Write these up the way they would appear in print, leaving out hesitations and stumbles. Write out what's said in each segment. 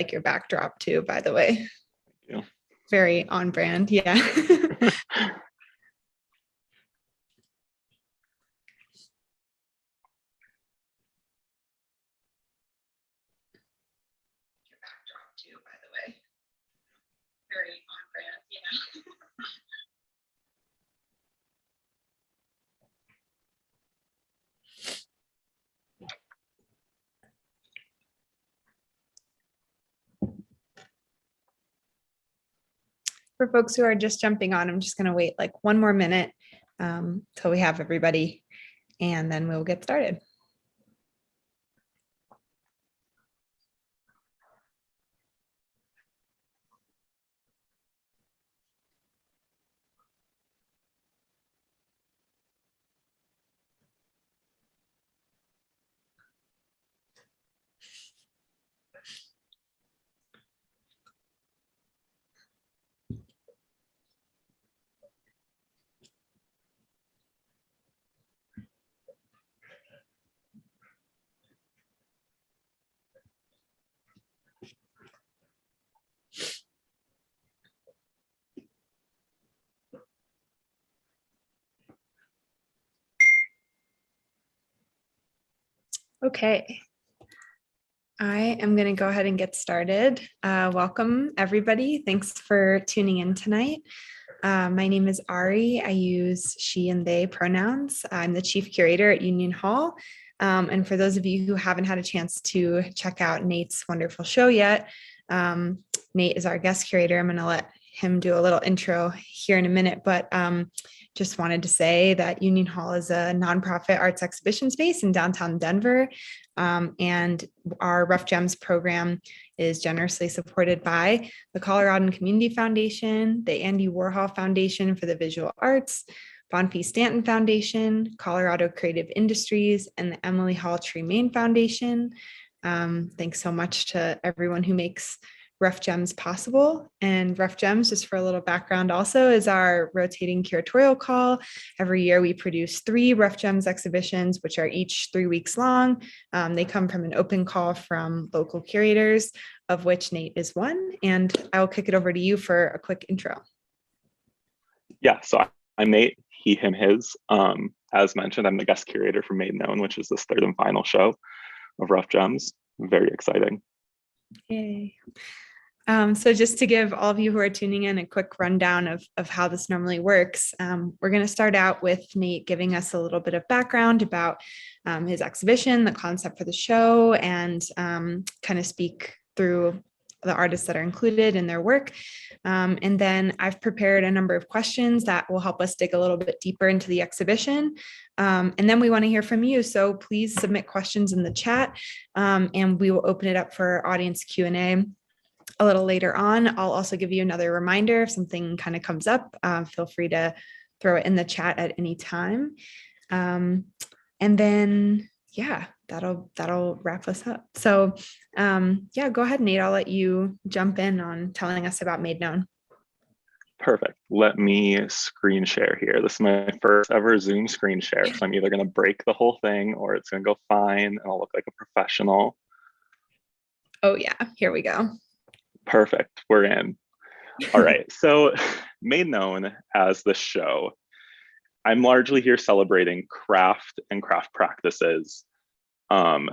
like your backdrop too, by the way. Yeah. Very on brand. Yeah. Too, by the way. Very on brand, yeah. For folks who are just jumping on, I'm just going to wait like one more minute till we have everybody, and then we'll get started. Okay. I am going to go ahead and get started. Welcome, everybody. Thanks for tuning in tonight. My name is Ari. I use she and they pronouns. I'm the chief curator at Union Hall. And for those of you who haven't had a chance to check out Nate's wonderful show yet, Nate is our guest curator. I'm going to let him do a little intro here in a minute, but just wanted to say that Union Hall is a nonprofit arts exhibition space in downtown Denver. And our Rough Gems program is generously supported by the Colorado Community Foundation, the Andy Warhol Foundation for the Visual Arts, Von P. Stanton Foundation, Colorado Creative Industries, and the Emily Hall Tremaine Foundation. Thanks so much to everyone who makes Rough Gems possible. And Rough Gems, just for a little background also, is our rotating curatorial call. Every year we produce 3 Rough Gems exhibitions, which are each 3 weeks long. They come from an open call from local curators, of which Nate is one. And I'll kick it over to you for a quick intro. Yeah, so I'm Nate, he, him, his. As mentioned, I'm the guest curator for Made Known, which is this 3rd and final show of Rough Gems. Very exciting. Yay. So just to give all of you who are tuning in a quick rundown of how this normally works, we're going to start out with Nate giving us a little bit of background about his exhibition, the concept for the show, and kind of speak through the artists that are included in their work. And then I've prepared a number of questions that will help us dig a little bit deeper into the exhibition. And then we want to hear from you. So please submit questions in the chat, and we will open it up for audience Q&A. A little later on. I'll also give you another reminder if something kind of comes up. Feel free to throw it in the chat at any time. And then, yeah, that'll wrap us up. So yeah, go ahead, Nate. I'll let you jump in on telling us about Made Known. Perfect. Let me screen share here. This is my first ever Zoom screen share. So I'm either going to break the whole thing or it's going to go fine and I'll look like a professional. Oh yeah, here we go. Perfect. We're in. All right. So Made Known as the show, I'm largely here celebrating craft and craft practices,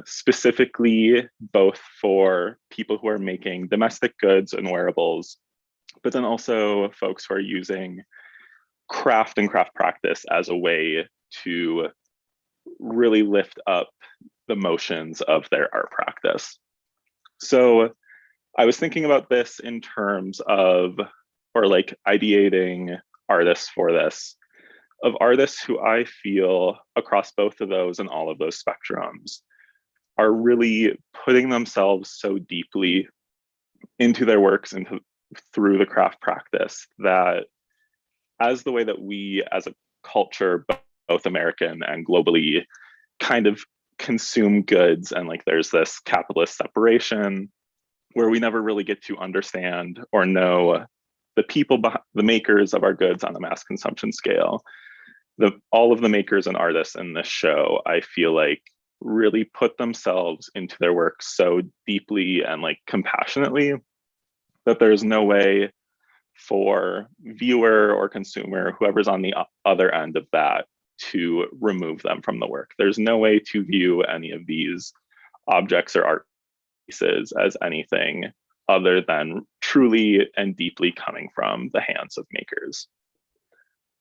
specifically both for people who are making domestic goods and wearables, but then also folks who are using craft and craft practice as a way to really lift up the motions of their art practice. So I was thinking about this in terms of, or like ideating artists for this, of artists who I feel across both of those and all of those spectrums are really putting themselves so deeply into their works and through the craft practice that as the way that we as a culture, both American and globally, kind of consume goods and like there's this capitalist separation where we never really get to understand or know the people, the makers of our goods on a mass consumption scale. All of the makers and artists in this show, I feel like really put themselves into their work so deeply and like compassionately that there's no way for viewer or consumer, whoever's on the other end of that, to remove them from the work. There's no way to view any of these objects or art pieces as anything other than truly and deeply coming from the hands of makers.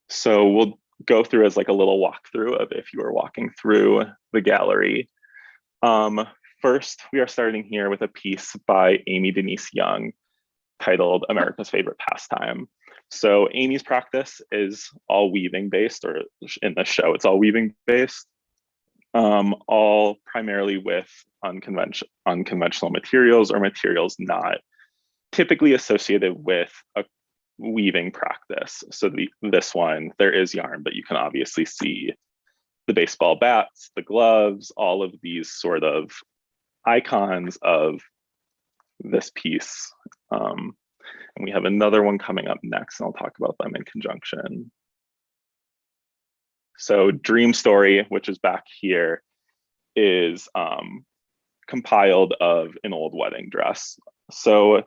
So we'll go through as like a little walkthrough of if you were walking through the gallery. First, we are starting here with a piece by Amy Denise Young titled America's Favorite Pastime. So Amy's practice is all weaving based, or in the show, it's all weaving based, all primarily with unconventional materials or materials not typically associated with a weaving practice. So this one, there is yarn, but you can obviously see the baseball bats, the gloves, all of these sort of icons of this piece. And we have another one coming up next, and I'll talk about them in conjunction. So Dream Story, which is back here, is compiled of an old wedding dress. So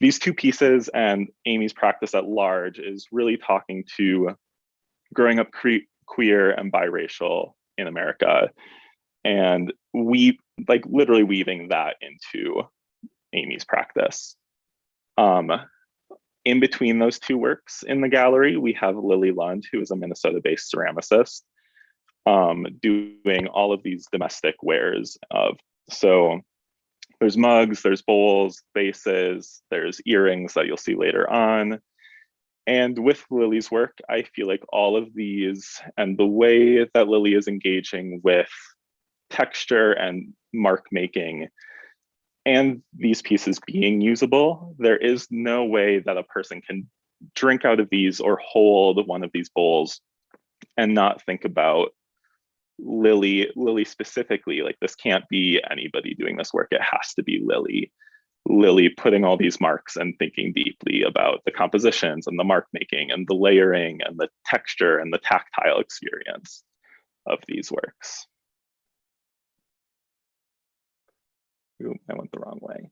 these two pieces and Amy's practice at large is really talking to growing up queer and biracial in America, and we like literally weaving that into Amy's practice. In between those two works in the gallery, we have Lily Lund, who is a Minnesota-based ceramicist, doing all of these domestic wares of, so there's mugs, there's bowls, vases, there's earrings that you'll see later on. And with Lily's work, I feel like all of these and the way that Lily is engaging with texture and mark making and these pieces being usable, there is no way that a person can drink out of these or hold one of these bowls and not think about Lily specifically. Like, this can't be anybody doing this work. It has to be Lily putting all these marks and thinking deeply about the compositions and the mark making and the layering and the texture and the tactile experience of these works. Ooh, I went the wrong way.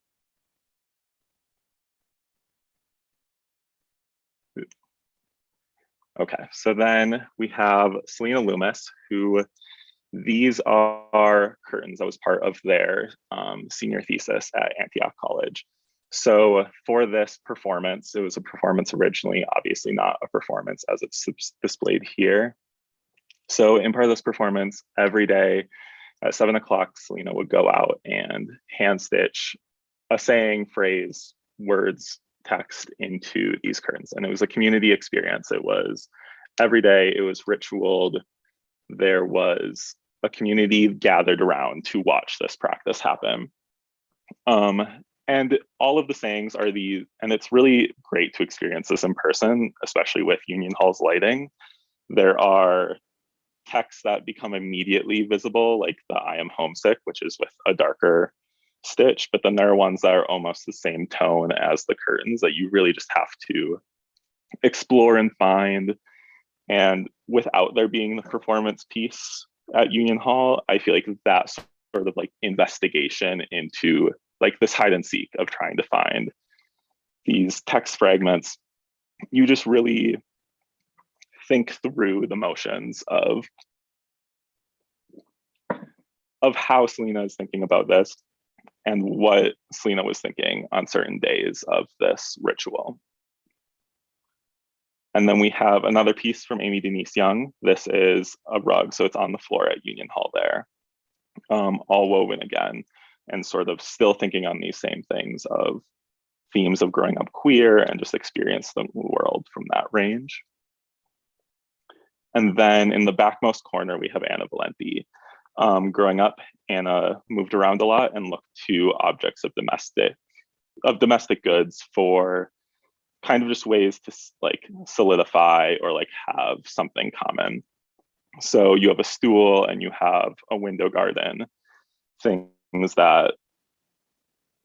Ooh. Okay, so then we have Celina Loomis, who these are curtains that was part of their senior thesis at Antioch College. So for this performance, it was a performance originally, obviously not a performance as it's displayed here. So in part of this performance, every day at 7 o'clock, Celina would go out and hand stitch a saying, phrase, words, text into these curtains. And it was a community experience. It was every day, it was ritualed. There was a community gathered around to watch this practice happen. And all of the sayings are and it's really great to experience this in person, especially with Union Hall's lighting. There are texts that become immediately visible, like the I am homesick, which is with a darker stitch, but then there are ones that are almost the same tone as the curtains that you really just have to explore and find. And without there being the performance piece at Union Hall, I feel like that sort of like investigation into like this hide and seek of trying to find these text fragments, you just really think through the motions of how Celina is thinking about this and what Celina was thinking on certain days of this ritual. And then we have another piece from Amy Denise Young. This is a rug, so it's on the floor at Union Hall there, all woven again, and sort of still thinking on these same things of themes of growing up queer and just experience the world from that range. And then in the backmost corner, we have Anna Valenti. Growing up, Anna moved around a lot and looked to objects of domestic goods for kind of just ways to like solidify or like have something common. So you have a stool and you have a window garden, things that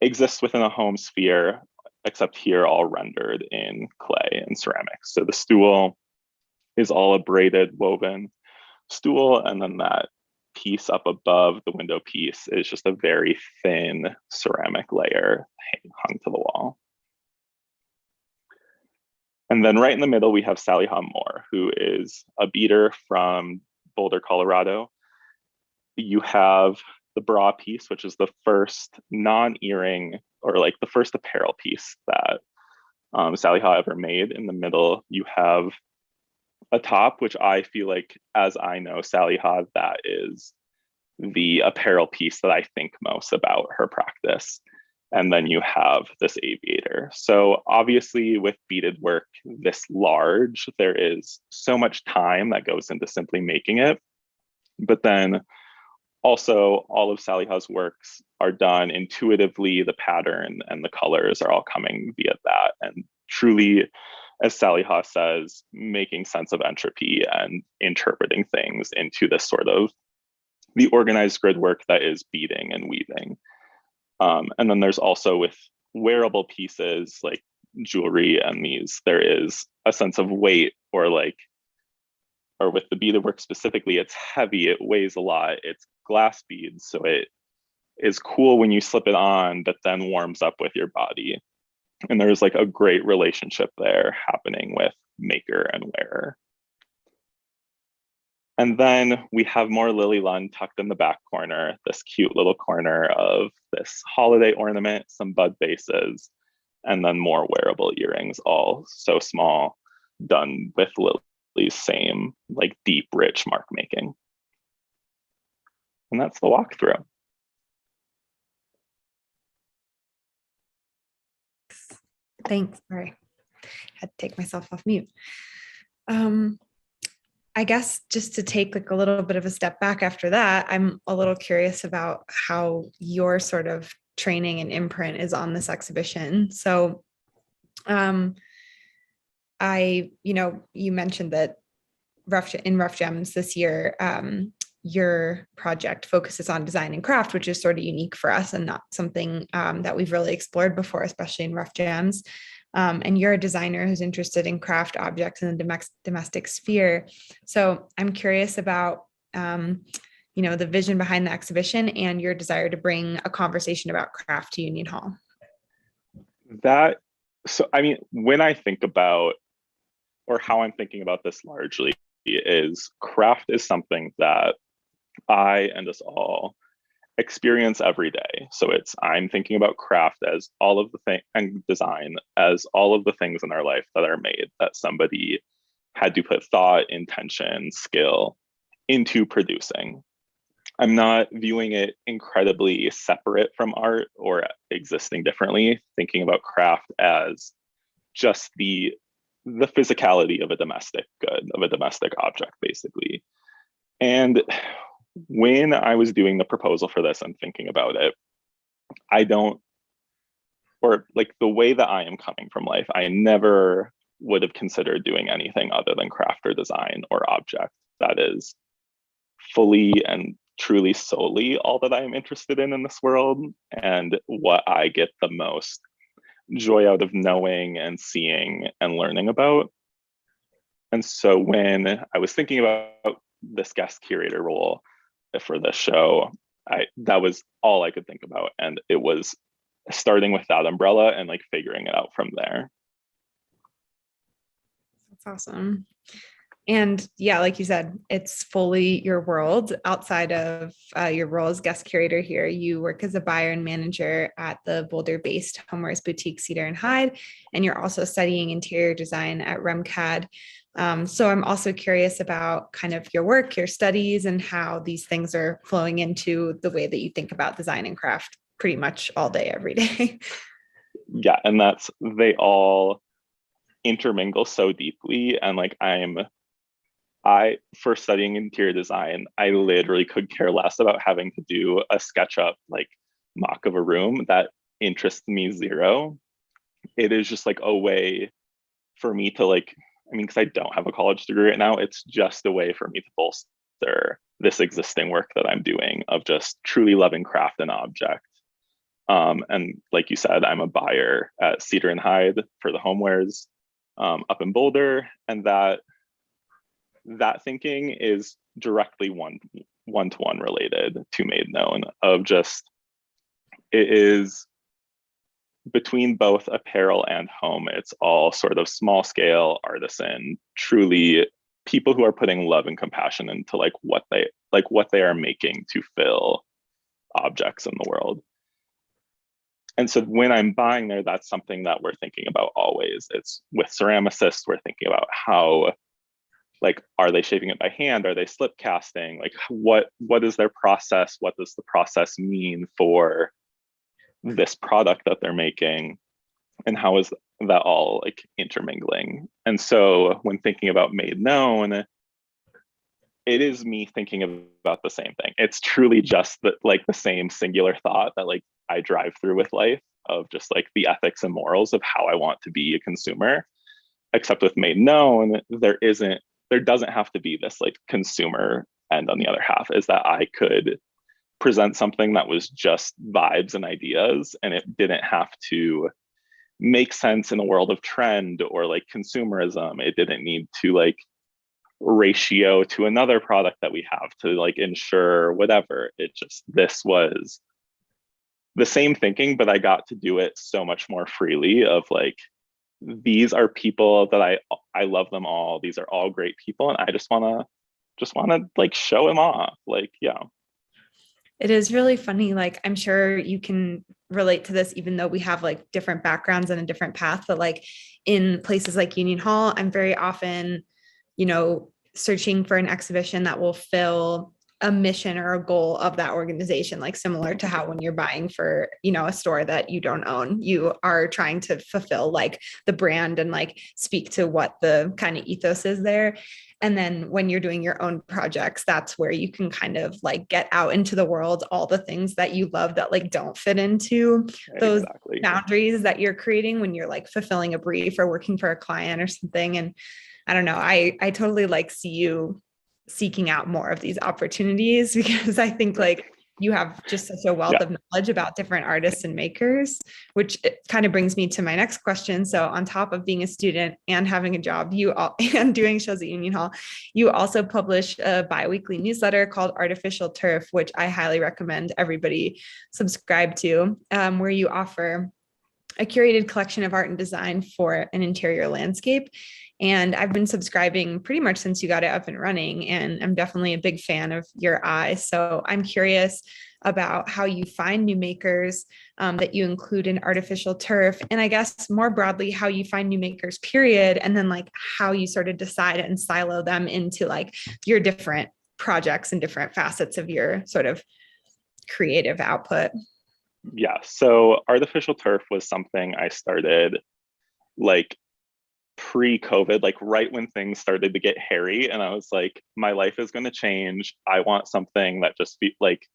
exist within a home sphere, except here all rendered in clay and ceramics. So the stool is all a braided woven stool, and then that piece up above the window piece is just a very thin ceramic layer hung to the wall. And then right in the middle, we have Salihah Moore, who is a beater from Boulder, Colorado. You have the bra piece, which is the first non-earring or like the first apparel piece that Salihah ever made. In the middle, you have a top, which I feel like, as I know Salihah, that is the apparel piece that I think most about her practice. And then you have this aviator. So obviously with beaded work this large, there is so much time that goes into simply making it. But then also all of Salihah's works are done intuitively. The pattern and the colors are all coming via that. And truly, as Salihah says, making sense of entropy and interpreting things into this sort of the organized grid work that is beading and weaving. And then there's also with wearable pieces like jewelry and these, there is a sense of weight or with the beaded work specifically, it's heavy, it weighs a lot, it's glass beads. So it is cool when you slip it on, but then warms up with your body. And there's like a great relationship there happening with maker and wearer. And then we have more Lily Lund tucked in the back corner, this cute little corner of this holiday ornament, some bud bases, and then more wearable earrings, all so small, done with Lily's same like deep, rich mark making. And that's the walkthrough. Thanks. Sorry, had to take myself off mute. I guess just to take like a little bit of a step back after that, I'm a little curious about how your sort of training and imprint is on this exhibition. So you mentioned that in Rough Gems this year, your project focuses on design and craft, which is sort of unique for us and not something that we've really explored before, especially in Rough Gems. And you're a designer who's interested in craft objects in the domestic sphere. So I'm curious about, the vision behind the exhibition and your desire to bring a conversation about craft to Union Hall. When I think about, or how I'm thinking about this largely, is craft is something that I and us all experience every day. So I'm thinking about craft as all of the things, and design as all of the things in our life that are made that somebody had to put thought, intention, skill into producing. I'm not viewing it incredibly separate from art or existing differently, thinking about craft as just the physicality of a domestic good, of a domestic object, basically. And when I was doing the proposal for this and thinking about it, the way that I am coming from life, I never would have considered doing anything other than craft or design or object. That is fully and truly solely all that I am interested in this world, and what I get the most joy out of knowing and seeing and learning about. And so when I was thinking about this guest curator role for this show, that was all I could think about. And it was starting with that umbrella and like figuring it out from there. That's awesome. And yeah, like you said, it's fully your world outside of your role as guest curator here. You work as a buyer and manager at the Boulder-based homewares boutique Cedar and Hyde, and you're also studying interior design at REMCAD. So I'm also curious about kind of your work, your studies, and how these things are flowing into the way that you think about design and craft pretty much all day, every day. Yeah, and they all intermingle so deeply. And like for studying interior design, I literally could care less about having to do a SketchUp like mock of a room. That interests me zero. It is just like a way for me to because I don't have a college degree right now, it's just a way for me to bolster this existing work that I'm doing of just truly loving craft and object. And like you said, I'm a buyer at Cedar and Hyde for the homewares up in Boulder, and that thinking is directly one one-to-one related to Made Known, of just, it is between both apparel and home. It's all sort of small scale artisan, truly people who are putting love and compassion into like what they are making to fill objects in the world. And so when I'm buying there, that's something that we're thinking about always. It's with ceramicists, we're thinking about how, like, are they shaping it by hand? Are they slip casting? Like, what is their process? What does the process mean for this product that they're making? And how is that all like intermingling? And so when thinking about Made Known, it is me thinking about the same thing. It's truly just the same singular thought that like I drive through with life, of just like the ethics and morals of how I want to be a consumer. Except with Made Known, there doesn't have to be this like consumer end on the other half, is that I could present something that was just vibes and ideas, and it didn't have to make sense in a world of trend or like consumerism. It didn't need to like ratio to another product that we have to like ensure whatever. It just, this was the same thinking, but I got to do it so much more freely, of like, these are people that I love them all. These are all great people, and I just want to like show them off. Like, yeah. It is really funny. Like, I'm sure you can relate to this, even though we have like different backgrounds and a different path. But like in places like Union Hall, I'm very often, searching for an exhibition that will fill a mission or a goal of that organization, like similar to how when you're buying for, a store that you don't own, you are trying to fulfill like the brand and like speak to what the kind of ethos is there. And then when you're doing your own projects, that's where you can kind of like get out into the world, all the things that you love that like don't fit into those boundaries that you're creating when you're like fulfilling a brief or working for a client or something. And I don't know, I totally like see you seeking out more of these opportunities, because I think like you have just such a wealth of knowledge about different artists and makers, which kind of brings me to my next question. So on top of being a student and having a job, and doing shows at Union Hall, you also publish a biweekly newsletter called Artificial Turf, which I highly recommend everybody subscribe to, where you offer a curated collection of art and design for an interior landscape. And I've been subscribing pretty much since you got it up and running, and I'm definitely a big fan of your eye. So I'm curious about how you find new makers that you include in Artificial Turf, and I guess more broadly, how you find new makers, period, and then like how you sort of decide and silo them into like your different projects and different facets of your sort of creative output. Yeah, so Artificial Turf was something I started like pre-COVID, like right when things started to get hairy, and I was like, my life is going to change. I want something that just like,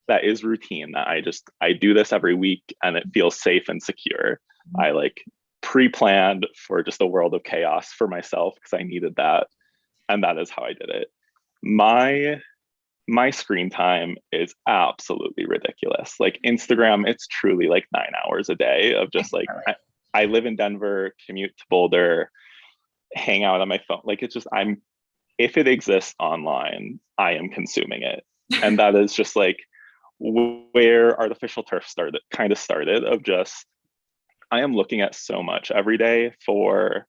that is routine, that I do this every week and it feels safe and secure. I like pre-planned for just a world of chaos for myself because I needed that, and that is how I did it. My screen time is absolutely ridiculous. Like Instagram, it's truly like 9 hours a day of just like, I live in Denver, commute to Boulder, hang out on my phone. Like, it's just, if it exists online, I am consuming it. And that is just like where Artificial Turf started, of just, I am looking at so much every day for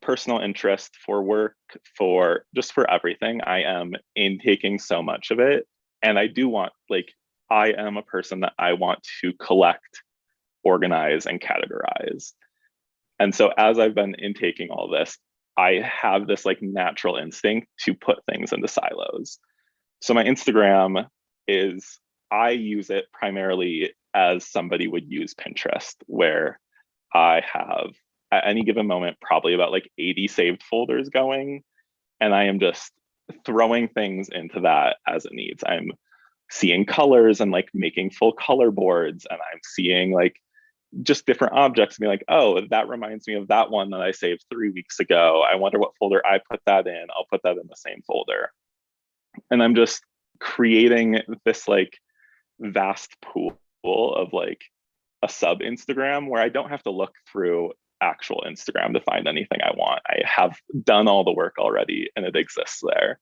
personal interest, for work, for everything. I am intaking so much of it. And I do want, like, I am a person that I want to collect, organize, and categorize. And so as I've been intaking all this, I have this like natural instinct to put things into silos. So my Instagram is, I use it primarily as somebody would use Pinterest, where I have at any given moment probably about like 80 saved folders going, and I am just throwing things into that as it needs. I'm seeing colors and like making full color boards, and I'm seeing like just different objects and be like, oh, that reminds me of that one that I saved 3 weeks ago. I wonder what folder I put that in. I'll put that in the same folder. And I'm just creating this like vast pool of like a sub Instagram where I don't have to look through actual Instagram to find anything I want. I have done all the work already and it exists there.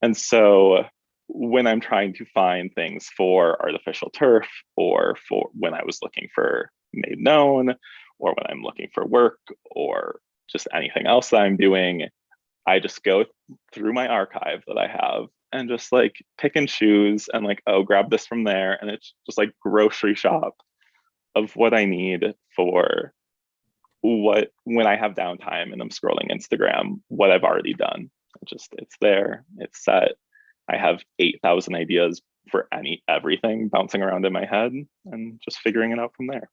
And so when I'm trying to find things for artificial turf, or for when I was looking for Made Known, or when I'm looking for work, or just anything else that I'm doing, I just go through my archive that I have and just like pick and choose and like, oh, grab this from there. And it's just like grocery shop of what I need for what, when I have downtime and I'm scrolling Instagram, what I've already done. It's there, it's set. I have 8,000 ideas for everything bouncing around in my head and just figuring it out from there.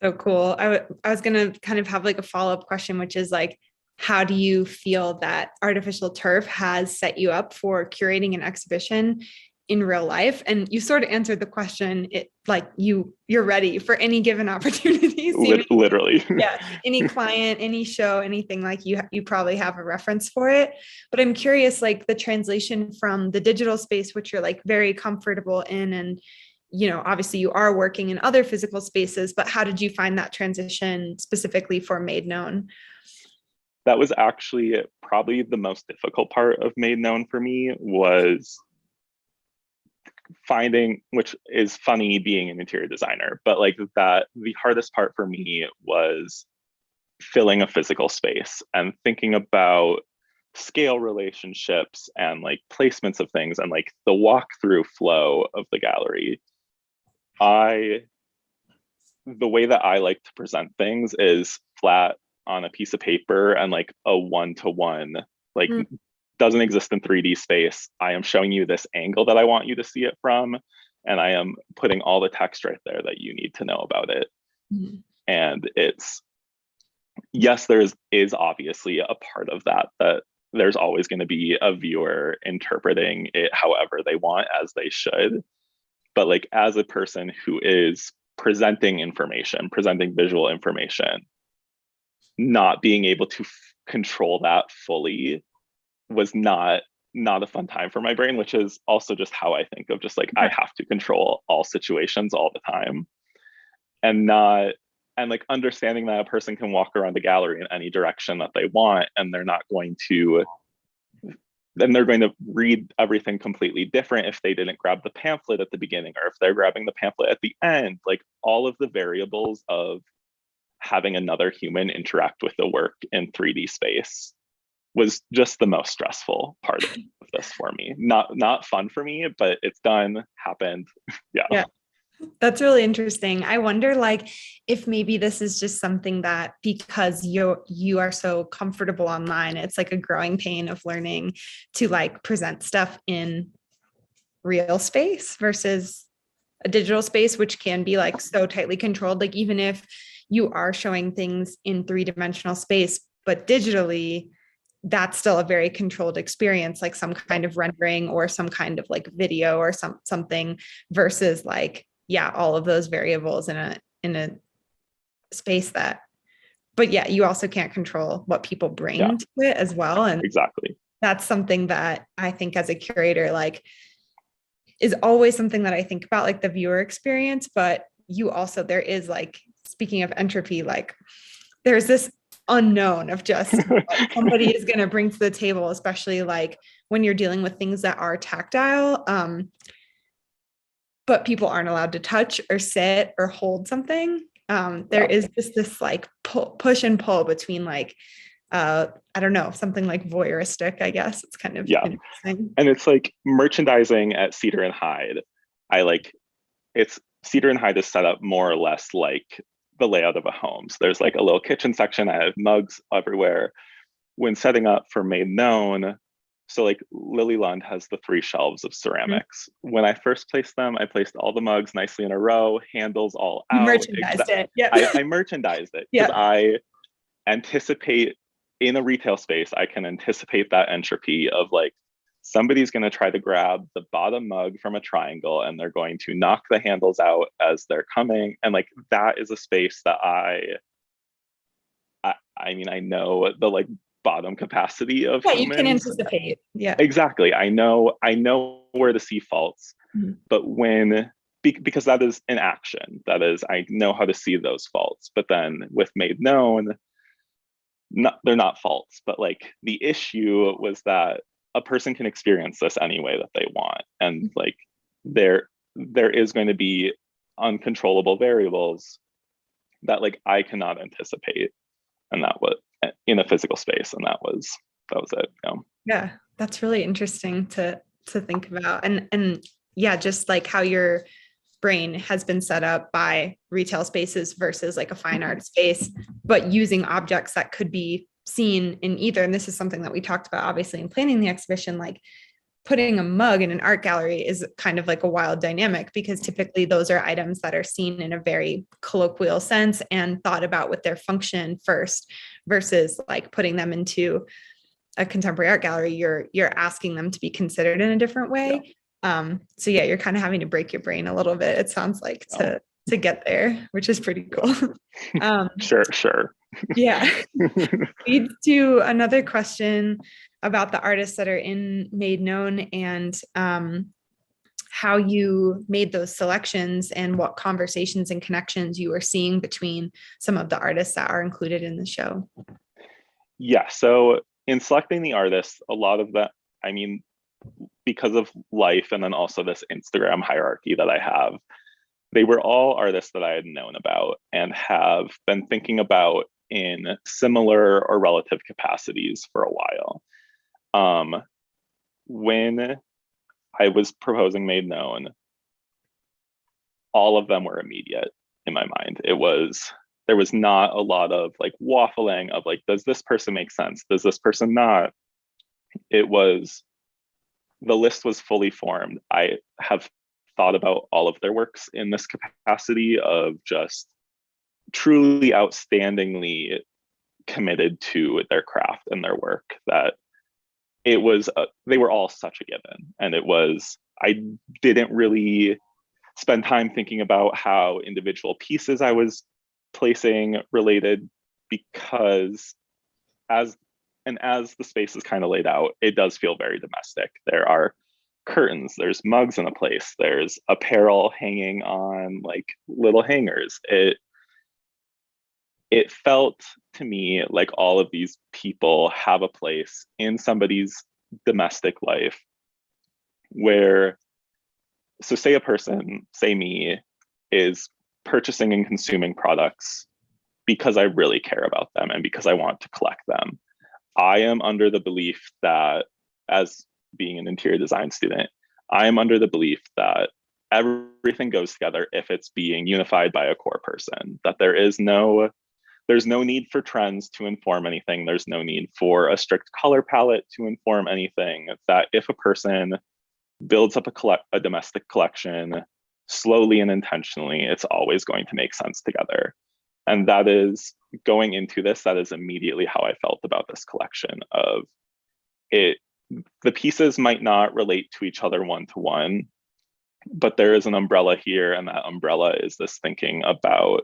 So cool. I was going to kind of have like a follow-up question, which is like, how do you feel that artificial turf has set you up for curating an exhibition in real life? And you sort of answered the question, like you're ready for any given opportunity. Literally. Yeah, any client, any show, anything, like you probably have a reference for it. But I'm curious, like the translation from the digital space, which you're like very comfortable in, and obviously you are working in other physical spaces, but how did you find that transition specifically for Made Known? That was actually probably the most difficult part of Made Known for me, was finding, which is funny being an interior designer, but like that the hardest part for me was filling a physical space and thinking about scale relationships and like placements of things and like the walkthrough flow of the gallery. The way that I like to present things is flat on a piece of paper and like a one-to-one, like doesn't exist in 3D space. I am showing you this angle that I want you to see it from, and I am putting all the text right there that you need to know about it. And it's, yes, is obviously a part of that there's always going to be a viewer interpreting it however they want, as they should. But like as a person who is presenting visual information, not being able to control that fully was not a fun time for my brain, which is also just how I think of just like, I have to control all situations all the time, and like understanding that a person can walk around the gallery in any direction that they want, and they're going to read everything completely different if they didn't grab the pamphlet at the beginning, or if they're grabbing the pamphlet at the end. Like all of the variables of having another human interact with the work in 3D space was just the most stressful part of this for me. Not fun for me, but it's done, happened. Yeah. That's really interesting. I wonder, like, if maybe this is just something that, because you are so comfortable online, it's like a growing pain of learning to like present stuff in real space versus a digital space, which can be like so tightly controlled. Like even if you are showing things in 3-dimensional space, but digitally, that's still a very controlled experience, like some kind of rendering or some kind of like video or something versus like, yeah, all of those variables in a space that, but yeah, you also can't control what people bring to it as well. And exactly, that's something that I think as a curator, like is always something that I think about, like the viewer experience, but you also, there is like, speaking of entropy, like there's this unknown of just what somebody is going to bring to the table, especially like when you're dealing with things that are tactile, but people aren't allowed to touch or sit or hold something. There is just this like push and pull between like, I don't know, something like voyeuristic, I guess. It's kind of interesting. And it's like merchandising at Cedar and Hyde. Cedar and Hyde is set up more or less like the layout of a home. So there's like a little kitchen section. I have mugs everywhere. When setting up for Made Known, so like Lily Lund has the 3 shelves of ceramics. When I first placed them, I placed all the mugs nicely in a row, handles all out. Merchandised it. Yeah. I merchandised it because I anticipate, in a retail space, I can anticipate that entropy of like, somebody's going to try to grab the bottom mug from a triangle and they're going to knock the handles out as they're coming. And like, that is a space that I mean, I know the like bottom capacity of humans. You can anticipate. Yeah, exactly. I know where to see faults, but because that is an action, that is, I know how to see those faults. But then with Made Known, they're not faults, but like the issue was that a person can experience this any way that they want. And like there is going to be uncontrollable variables that like I cannot anticipate. And that was in a physical space. And that was it. Yeah, that's really interesting to think about. And yeah, just like how your brain has been set up by retail spaces versus like a fine art space, but using objects that could be seen in either. And this is something that we talked about, obviously, in planning the exhibition, like putting a mug in an art gallery is kind of like a wild dynamic, because typically those are items that are seen in a very colloquial sense and thought about with their function first, versus like putting them into a contemporary art gallery, you're asking them to be considered in a different way. So yeah, you're kind of having to break your brain a little bit, it sounds like, to get there, which is pretty cool. Sure. Yeah. Leads to another question about the artists that are in Made Known, and how you made those selections and what conversations and connections you were seeing between some of the artists that are included in the show. Yeah, so in selecting the artists, a lot of that, I mean, because of life and then also this Instagram hierarchy that I have, they were all artists that I had known about and have been thinking about in similar or relative capacities for a while. When I was proposing Made Known, all of them were immediate in my mind. There was not a lot of like waffling of like, does this person make sense? Does this person not? The list was fully formed. I have thought about all of their works in this capacity of just truly outstandingly committed to their craft and their work, that they were all such a given. And I didn't really spend time thinking about how individual pieces I was placing related, because as the space is kind of laid out, it does feel very domestic. There are curtains, there's mugs in a place, there's apparel hanging on like little hangers. It felt to me like all of these people have a place in somebody's domestic life where, so say a person, say me, is purchasing and consuming products because I really care about them and because I want to collect them. I am under the belief that, as being an interior design student, I am under the belief that everything goes together if it's being unified by a core person, that there's no need for trends to inform anything. There's no need for a strict color palette to inform anything. That if a person builds up a domestic collection slowly and intentionally, it's always going to make sense together. And that is, going into this, that is immediately how I felt about this collection of it. The pieces might not relate to each other one-to-one, but there is an umbrella here, and that umbrella is this thinking about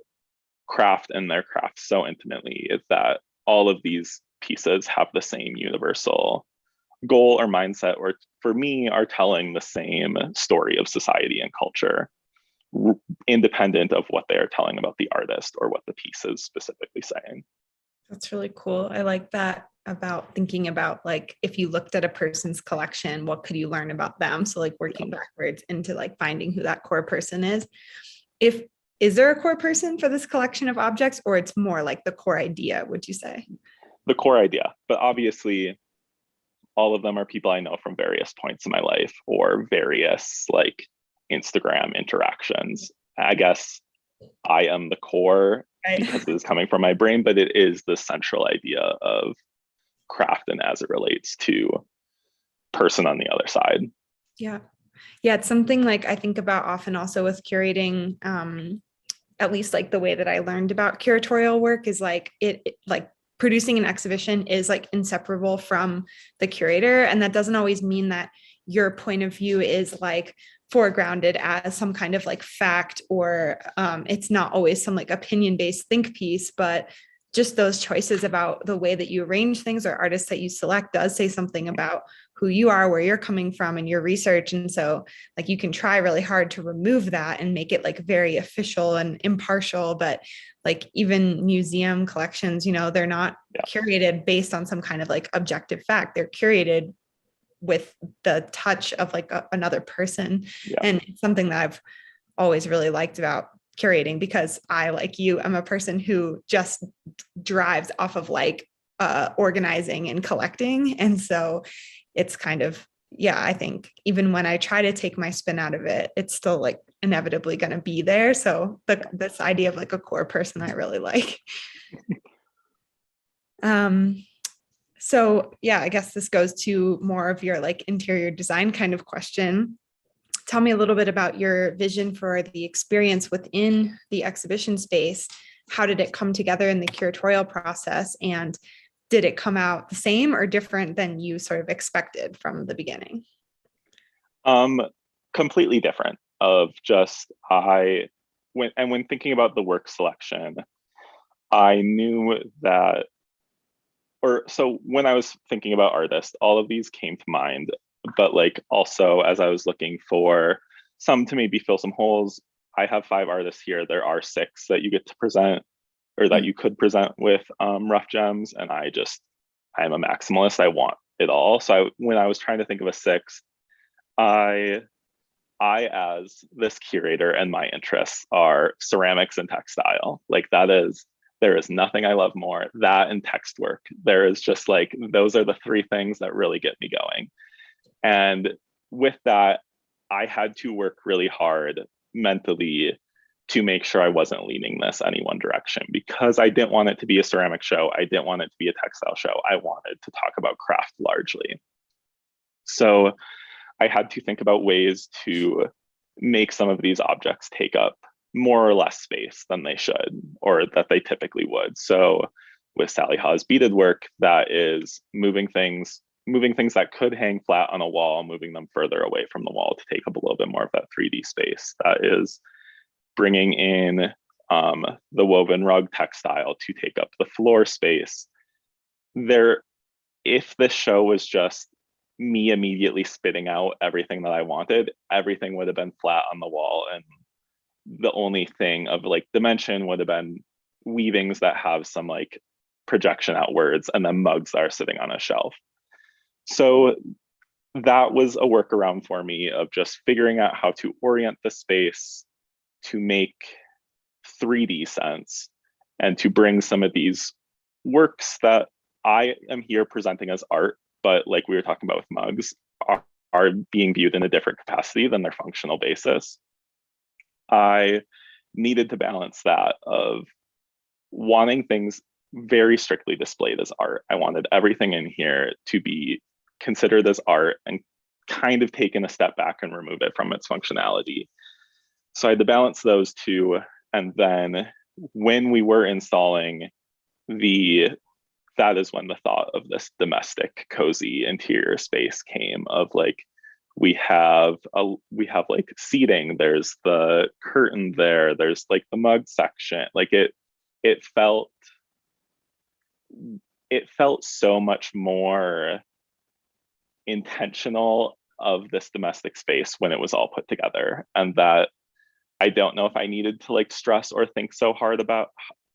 craft and their craft so intimately, is that all of these pieces have the same universal goal or mindset, or for me, are telling the same story of society and culture, independent of what they are telling about the artist or what the piece is specifically saying. That's really cool. I like that, about thinking about like, if you looked at a person's collection, what could you learn about them? So like working backwards into like finding who that core person is. Is there a core person for this collection of objects, or it's more like the core idea, would you say? The core idea, but obviously all of them are people I know from various points in my life or various like Instagram interactions. I guess I am the core because it is coming from my brain, but it is the central idea of craft and as it relates to person on the other side. Yeah. It's something like I think about often also with curating, at least like the way that I learned about curatorial work is like it like producing an exhibition is like inseparable from the curator. And that doesn't always mean that your point of view is like foregrounded as some kind of like fact, or it's not always some like opinion-based think piece, but just those choices about the way that you arrange things or artists that you select does say something about who you are, where you're coming from, and your research. And so like you can try really hard to remove that and make it like very official and impartial, but like even museum collections, they're not curated based on some kind of like objective fact. They're curated with the touch of like another person. Yeah. And it's something that I've always really liked about curating, because I, like you, I'm a person who just drives off of like organizing and collecting. And so it's kind of, yeah, I think even when I try to take my spin out of it, it's still like inevitably going to be there. So this idea of like a core person, I really like. So yeah, I guess this goes to more of your like interior design kind of question. Tell me a little bit about your vision for the experience within the exhibition space. How did it come together in the curatorial process? And did it come out the same or different than you sort of expected from the beginning? Completely different. Of just when thinking about the work selection, I knew that, or so when I was thinking about artists, all of these came to mind, but like also as I was looking for some to maybe fill some holes, I have 5 artists here. There are 6 that you get to present, or that you could present with rough gems, and I'm a maximalist. I want it all. So when I was trying to think of a 6th, I as this curator, and my interests are ceramics and textile. Like there is nothing I love more. That and text work. There is just like, those are the 3 things that really get me going. And with that, I had to work really hard mentally to make sure I wasn't leaning this any one direction, because I didn't want it to be a ceramic show. I didn't want it to be a textile show. I wanted to talk about craft largely. So I had to think about ways to make some of these objects take up more or less space than they should, or that they typically would. So with Salihah's beaded work, that is moving things that could hang flat on a wall, moving them further away from the wall to take up a little bit more of that 3D space. That is bringing in the woven rug textile to take up the floor space. If this show was just me immediately spitting out everything that I wanted, everything would have been flat on the wall, and the only thing of like dimension would have been weavings that have some like projection outwards, and then mugs that are sitting on a shelf. So that was a workaround for me of just figuring out how to orient the space to make 3D sense, and to bring some of these works that I am here presenting as art, but like we were talking about with mugs, are being viewed in a different capacity than their functional basis. I needed to balance that of wanting things very strictly displayed as art. I wanted everything in here to be considered as art and kind of taken a step back and remove it from its functionality. So I had to balance those 2. And then when we were installing that is when the thought of this domestic, cozy interior space came, of like, we have like seating, there's the curtain there's like the mug section. Like it felt so much more intentional of this domestic space when it was all put together. And that I don't know if I needed to like stress or think so hard about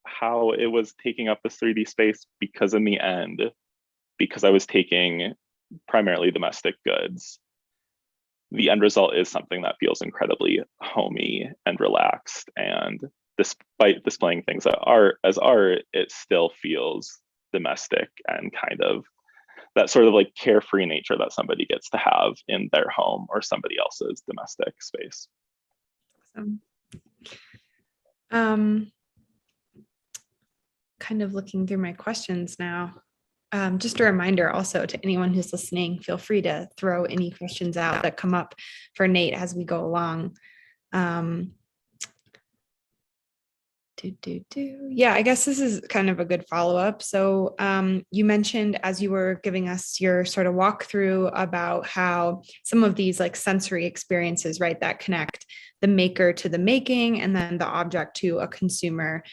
how it was taking up this 3D space, because in the end, because I was taking primarily domestic goods, the end result is something that feels incredibly homey and relaxed. And despite displaying things as art, it still feels domestic, and kind of that sort of like carefree nature that somebody gets to have in their home or somebody else's domestic space. Kind of looking through my questions now. Just a reminder also to anyone who's listening, feel free to throw any questions out that come up for Nate as we go along. Yeah, I guess this is kind of a good follow-up. So you mentioned, as you were giving us your sort of walkthrough, about how some of these like sensory experiences, right, that connect the maker to the making, and then the object to a consumer.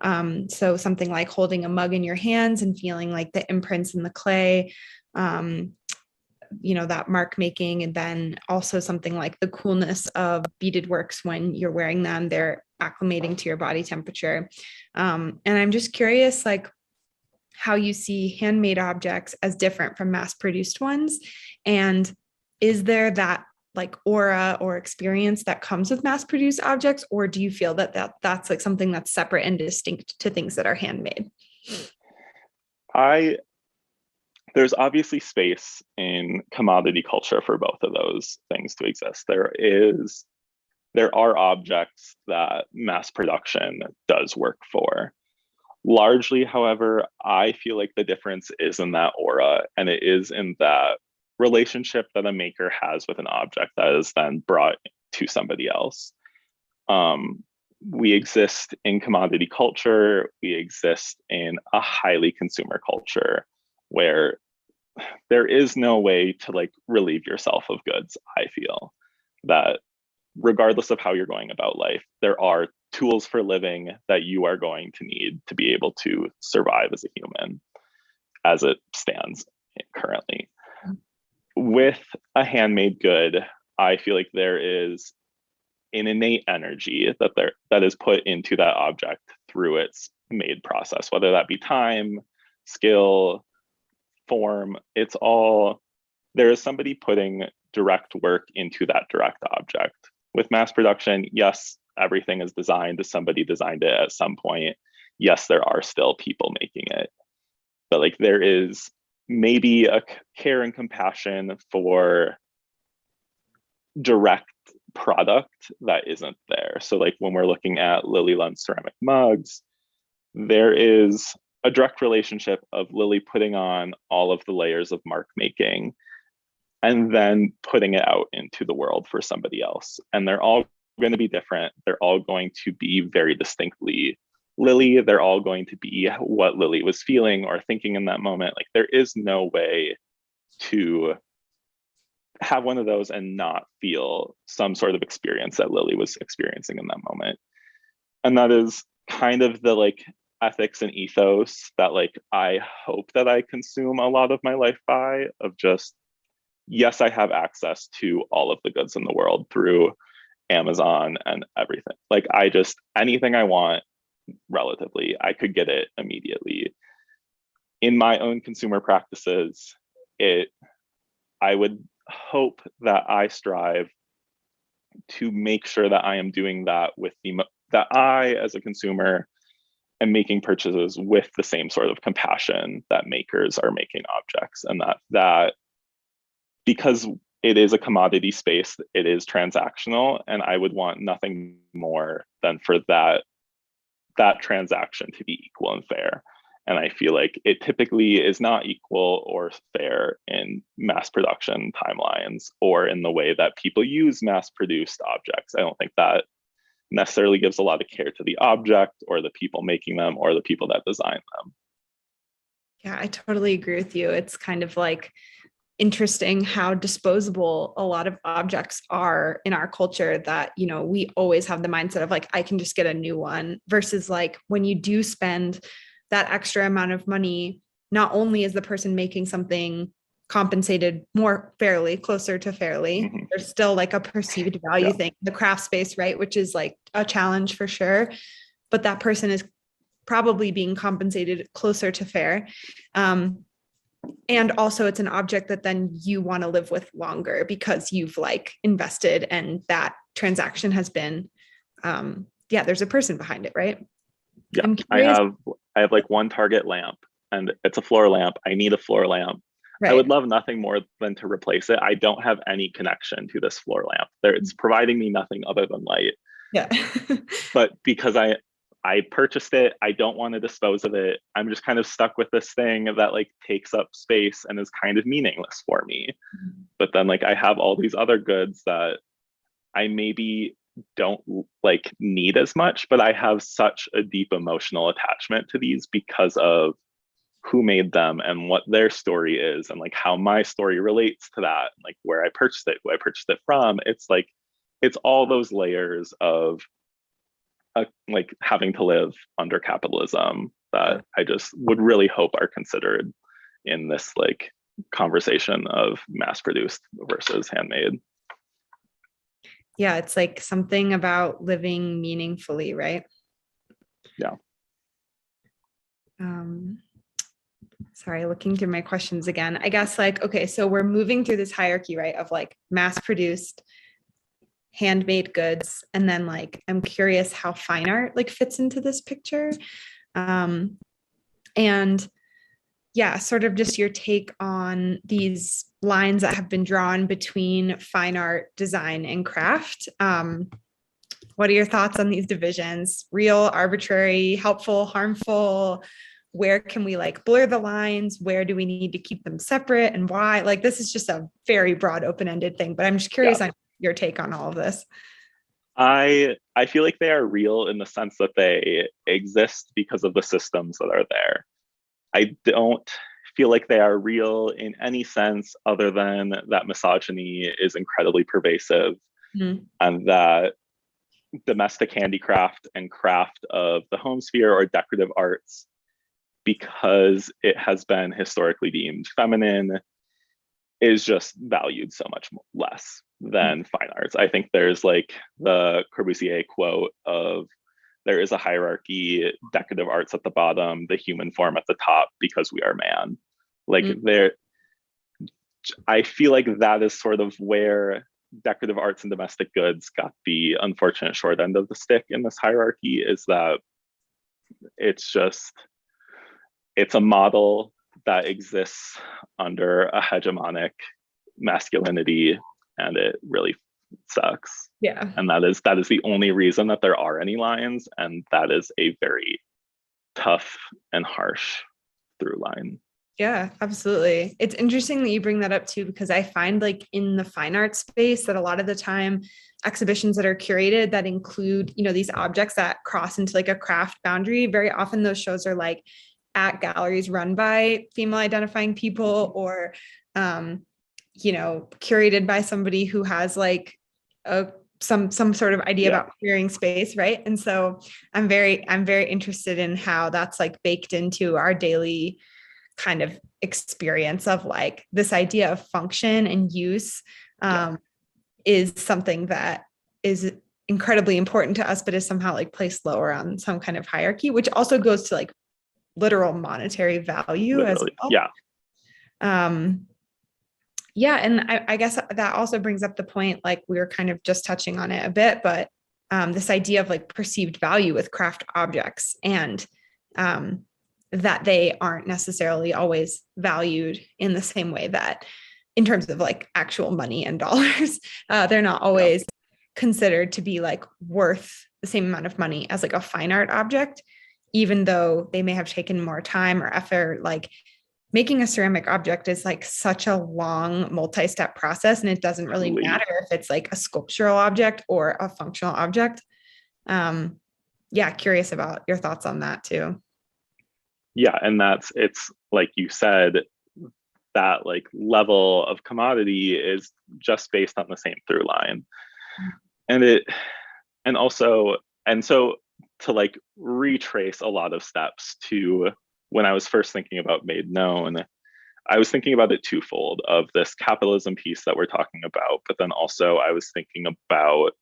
So something like holding a mug in your hands and feeling like the imprints in the clay, that mark making, and then also something like the coolness of beaded works when you're wearing them, they're acclimating to your body temperature. And I'm just curious, like, how you see handmade objects as different from mass-produced ones. And is there that like aura or experience that comes with mass-produced objects, or do you feel that that's like something that's separate and distinct to things that are handmade? I There's obviously space in commodity culture for both of those things to exist. There are objects that mass production does work for. Largely, however, I feel like the difference is in that aura, and it is in that relationship that a maker has with an object that is then brought to somebody else. We exist in commodity culture, we exist in a highly consumer culture where there is no way to like relieve yourself of goods. I feel that regardless of how you're going about life, there are tools for living that you are going to need to be able to survive as a human as it stands currently. With a handmade good, I feel like there is an innate energy that is put into that object through its made process, whether that be time, skill, form. It's all, there is somebody putting direct work into that direct object. With mass production, yes, everything is designed, somebody designed it at some point. Yes, there are still people making it, but like there is maybe a care and compassion for direct product that isn't there. So like when we're looking at Lily Lund ceramic mugs, there is a direct relationship of Lily putting on all of the layers of mark making and then putting it out into the world for somebody else. And they're all going to be different. They're all going to be very distinctly Lily. They're all going to be what Lily was feeling or thinking in that moment. Like there is no way to have one of those and not feel some sort of experience that Lily was experiencing in that moment. And that is kind of the like ethics and ethos that like I hope that I consume a lot of my life by, of just, yes, I have access to all of the goods in the world through Amazon and everything. Like I just, anything I want relatively, I could get it immediately. In my own consumer practices, I would hope that I strive to make sure that I am doing that with that I as a consumer am making purchases with the same sort of compassion that makers are making objects, and that because it is a commodity space, it is transactional, and I would want nothing more than for that transaction to be equal and fair. And I feel like it typically is not equal or fair in mass production timelines or in the way that people use mass produced objects. I don't think that necessarily gives a lot of care to the object or the people making them or the people that design them. Yeah, I totally agree with you. It's kind of like interesting how disposable a lot of objects are in our culture, that, you know, we always have the mindset of like, I can just get a new one, versus like when you do spend that extra amount of money, not only is the person making something compensated more fairly, closer to fairly, there's still like a perceived value thing, the craft space, right? Which is like a challenge for sure. But that person is probably being compensated closer to fair. And also it's an object that then you want to live with longer because you've like invested, and that transaction has been, there's a person behind it, right? Yeah, I have like one Target lamp and it's a floor lamp. I need a floor lamp. Right. I would love nothing more than to replace it. I don't have any connection to this floor lamp. It's providing me nothing other than light. Yeah. But because I purchased it, I don't want to dispose of it. I'm just kind of stuck with this thing that like takes up space and is kind of meaningless for me. But then like I have all these other goods that I maybe don't like need as much, but I have such a deep emotional attachment to these because of who made them and what their story is, and like how my story relates to that, like where I purchased it, who I purchased it from. It's like, it's all those layers of like having to live under capitalism that I just would really hope are considered in this like conversation of mass produced versus handmade. Yeah, it's like something about living meaningfully, right? Yeah. sorry, looking through my questions again. I guess like, okay, so we're moving through this hierarchy, right? Of like mass produced, handmade goods. And then like, I'm curious how fine art like fits into this picture. And yeah, sort of just your take on these lines that have been drawn between fine art, design, and craft. What are your thoughts on these divisions? Real, arbitrary, helpful, harmful? Where can we like blur the lines? Where do we need to keep them separate and why? Like, this is just a very broad, open-ended thing, but I'm just curious on your take on all of this. I feel like they are real in the sense that they exist because of the systems that are there. I don't feel like they are real in any sense other than that misogyny is incredibly pervasive, and that domestic handicraft and craft of the home sphere or decorative arts, because it has been historically deemed feminine, is just valued so much less than fine arts. I think there's like the Corbusier quote of, there is a hierarchy, decorative arts at the bottom, the human form at the top, because we are man. Like there, I feel like that is sort of where decorative arts and domestic goods got the unfortunate short end of the stick in this hierarchy, is that it's a model that exists under a hegemonic masculinity, and it really sucks. Yeah. And that is the only reason that there are any lines, and that is a very tough and harsh through line. Yeah, absolutely. It's interesting that you bring that up too, because I find like in the fine art space that a lot of the time exhibitions that are curated that include, you know, these objects that cross into like a craft boundary, very often those shows are like at galleries run by female identifying people, or you know, curated by somebody who has like some sort of idea about clearing space, right? And so I'm very interested in how that's like baked into our daily kind of experience of like this idea of function and use is something that is incredibly important to us, but is somehow like placed lower on some kind of hierarchy, which also goes to like literal monetary value. Literally, as well. And I guess that also brings up the point, like we were kind of just touching on it a bit, but this idea of like perceived value with craft objects, and that they aren't necessarily always valued in the same way that in terms of like actual money and dollars, they're not always considered to be like worth the same amount of money as like a fine art object, even though they may have taken more time or effort. Like making a ceramic object is like such a long multi-step process, and it doesn't really matter if it's like a sculptural object or a functional object. Curious about your thoughts on that too. Yeah, and it's like you said, that like level of commodity is just based on the same through line. And so to like retrace a lot of steps to when I was first thinking about Made Known, I was thinking about it twofold, of this capitalism piece that we're talking about, but then also I was thinking about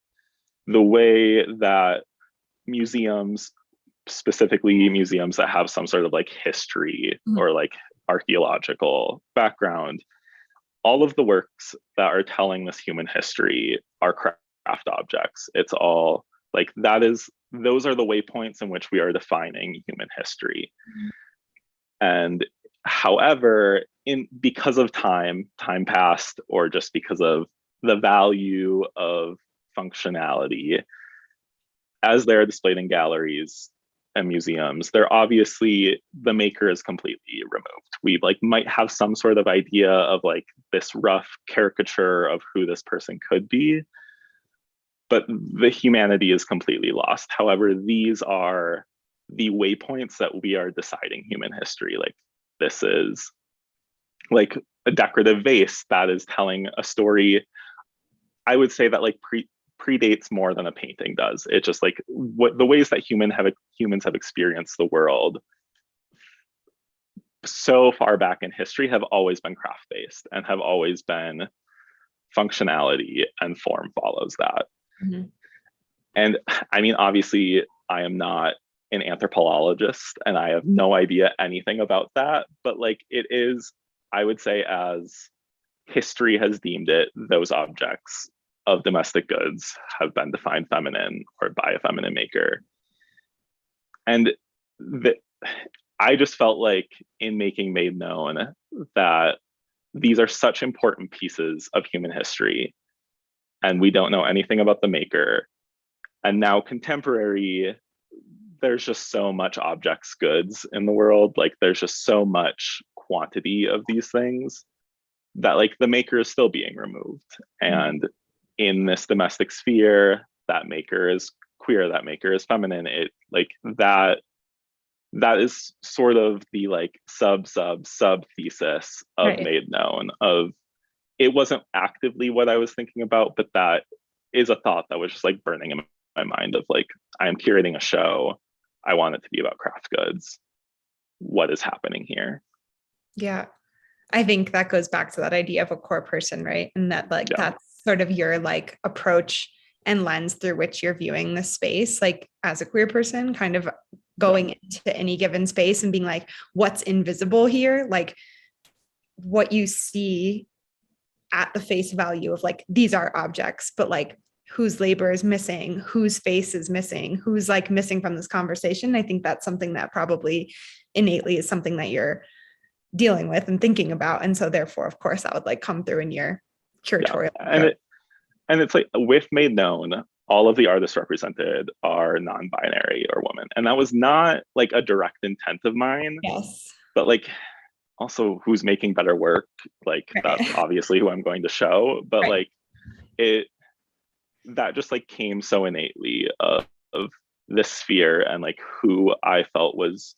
the way that museums, specifically museums that have some sort of like history or like archaeological background, all of the works that are telling this human history are craft objects. It's all like those are the waypoints in which we are defining human history. And however, because of time passed, or just because of the value of functionality, as they're displayed in galleries and museums, they're obviously, the maker is completely removed. We like might have some sort of idea of like this rough caricature of who this person could be, but the humanity is completely lost. However, these are the waypoints that we are deciding human history. Like this is like a decorative vase that is telling a story. I would say that like predates more than a painting does. It's just like what the ways that humans have experienced the world so far back in history have always been craft based, and have always been functionality, and form follows that. And I mean, obviously I am not an anthropologist and I have no idea anything about that, but like it is, I would say, as history has deemed it, those objects of domestic goods have been defined feminine or by a feminine maker. And the, I just felt like in making Made Known that these are such important pieces of human history and we don't know anything about the maker. And now contemporary, there's just so much objects goods in the world. Like there's just so much quantity of these things that like the maker is still being removed. And in this domestic sphere, that maker is queer, that maker is feminine. It like that is sort of the like sub thesis of Right. Made Known. Of it wasn't actively what I was thinking about, but that is a thought that was just like burning in my mind of like, I am curating a show. I want it to be about craft goods. What is happening here? Yeah. I think that goes back to that idea of a core person, right? And that like that's sort of your like approach and lens through which you're viewing the space, like as a queer person, kind of going into any given space and being like, what's invisible here? Like what you see at the face value of like, these are objects, but like whose labor is missing, whose face is missing, who's like missing from this conversation. I think that's something that probably innately is something that you're dealing with and thinking about. And so therefore, of course, that would like come through in your curatorial. Yeah. And it's like with Made Known, all of the artists represented are non-binary or women. And that was not like a direct intent of mine. Yes. But like also who's making better work, like that's obviously who I'm going to show. But like it that just like came so innately of this sphere and like who I felt was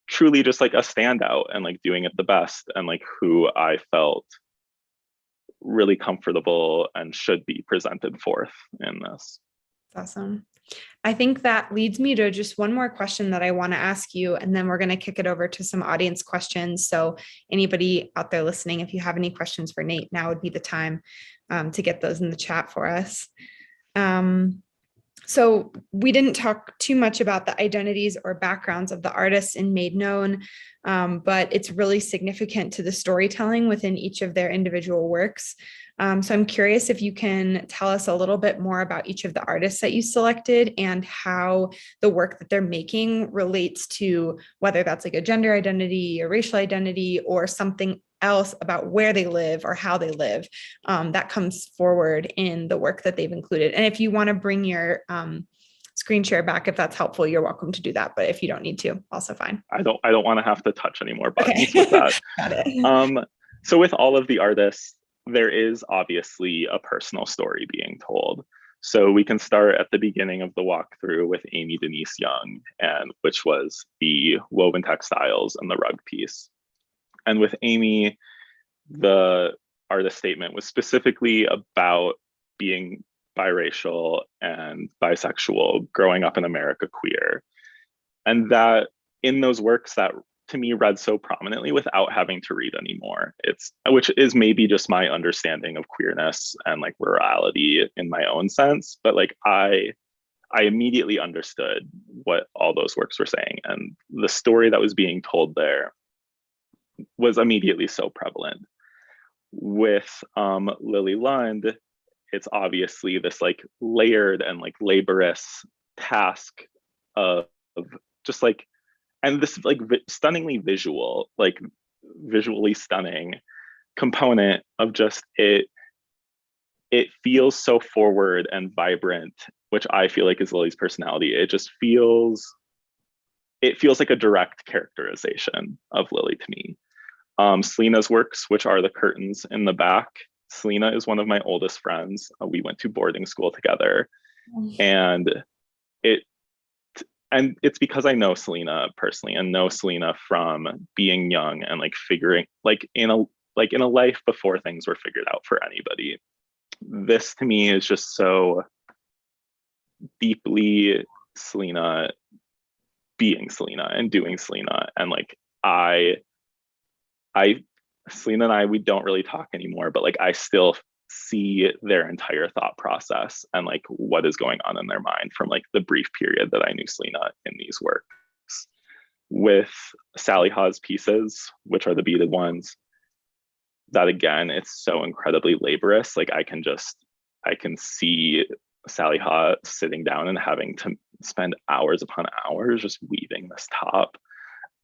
truly just like a standout and like doing it the best and like who I felt really comfortable and should be presented forth in this. That's awesome. I think that leads me to just one more question that I want to ask you, and then we're going to kick it over to some audience questions. So anybody out there listening, if you have any questions for Nate, now would be the time to get those in the chat for us. So we didn't talk too much about the identities or backgrounds of the artists in Made Known, but it's really significant to the storytelling within each of their individual works. So I'm curious if you can tell us a little bit more about each of the artists that you selected and how the work that they're making relates to whether that's like a gender identity, a racial identity, or something else about where they live or how they live that comes forward in the work that they've included. And if you want to bring your screen share back, if that's helpful, you're welcome to do that. But if you don't need to, also fine. I don't want to have to touch any more buttons with that. Got it. So with all of the artists, there is obviously a personal story being told. So we can start at the beginning of the walkthrough with Amy Denise Young, and which was the woven textiles and the rug piece. And with Amy, the artist statement was specifically about being biracial and bisexual, growing up in America queer. And that in those works that to me read so prominently without having to read anymore. It's which is maybe just my understanding of queerness and like rurality in my own sense, but like I immediately understood what all those works were saying, and the story that was being told there was immediately so prevalent. With Lily Lund, it's obviously this like layered and like laborious task of just like, and this like stunningly visual, like visually stunning component of just it feels so forward and vibrant, which I feel like is Lily's personality. It feels like a direct characterization of Lily to me. Selena's works, which are the curtains in the back. Selena is one of my oldest friends. We went to boarding school together, and it's because I know Selena personally and know Selena from being young and like figuring like in a life before things were figured out for anybody. This to me is just so deeply Selena being Selena and doing Selena. And like Selena and I, we don't really talk anymore, but like I still see their entire thought process and like what is going on in their mind from like the brief period that I knew Celina in these works. With Salihah's pieces, which are the beaded ones, that again, it's so incredibly laborious. Like I can see Salihah sitting down and having to spend hours upon hours just weaving this top.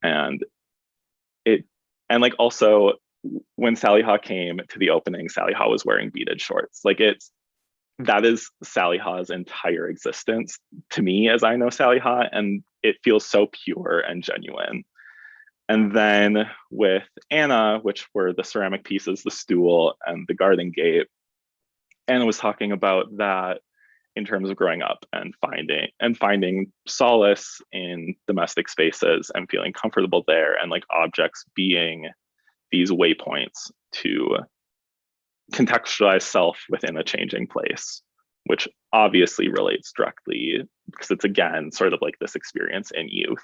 And like also when Salihah came to the opening, Salihah was wearing beaded shorts. Like that is Salihah's entire existence to me as I know Salihah, and it feels so pure and genuine. And then with Anna, which were the ceramic pieces, the stool and the garden gate, Anna was talking about that in terms of growing up and finding solace in domestic spaces and feeling comfortable there, and like objects being these waypoints to contextualize self within a changing place, which obviously relates directly because it's again sort of like this experience in youth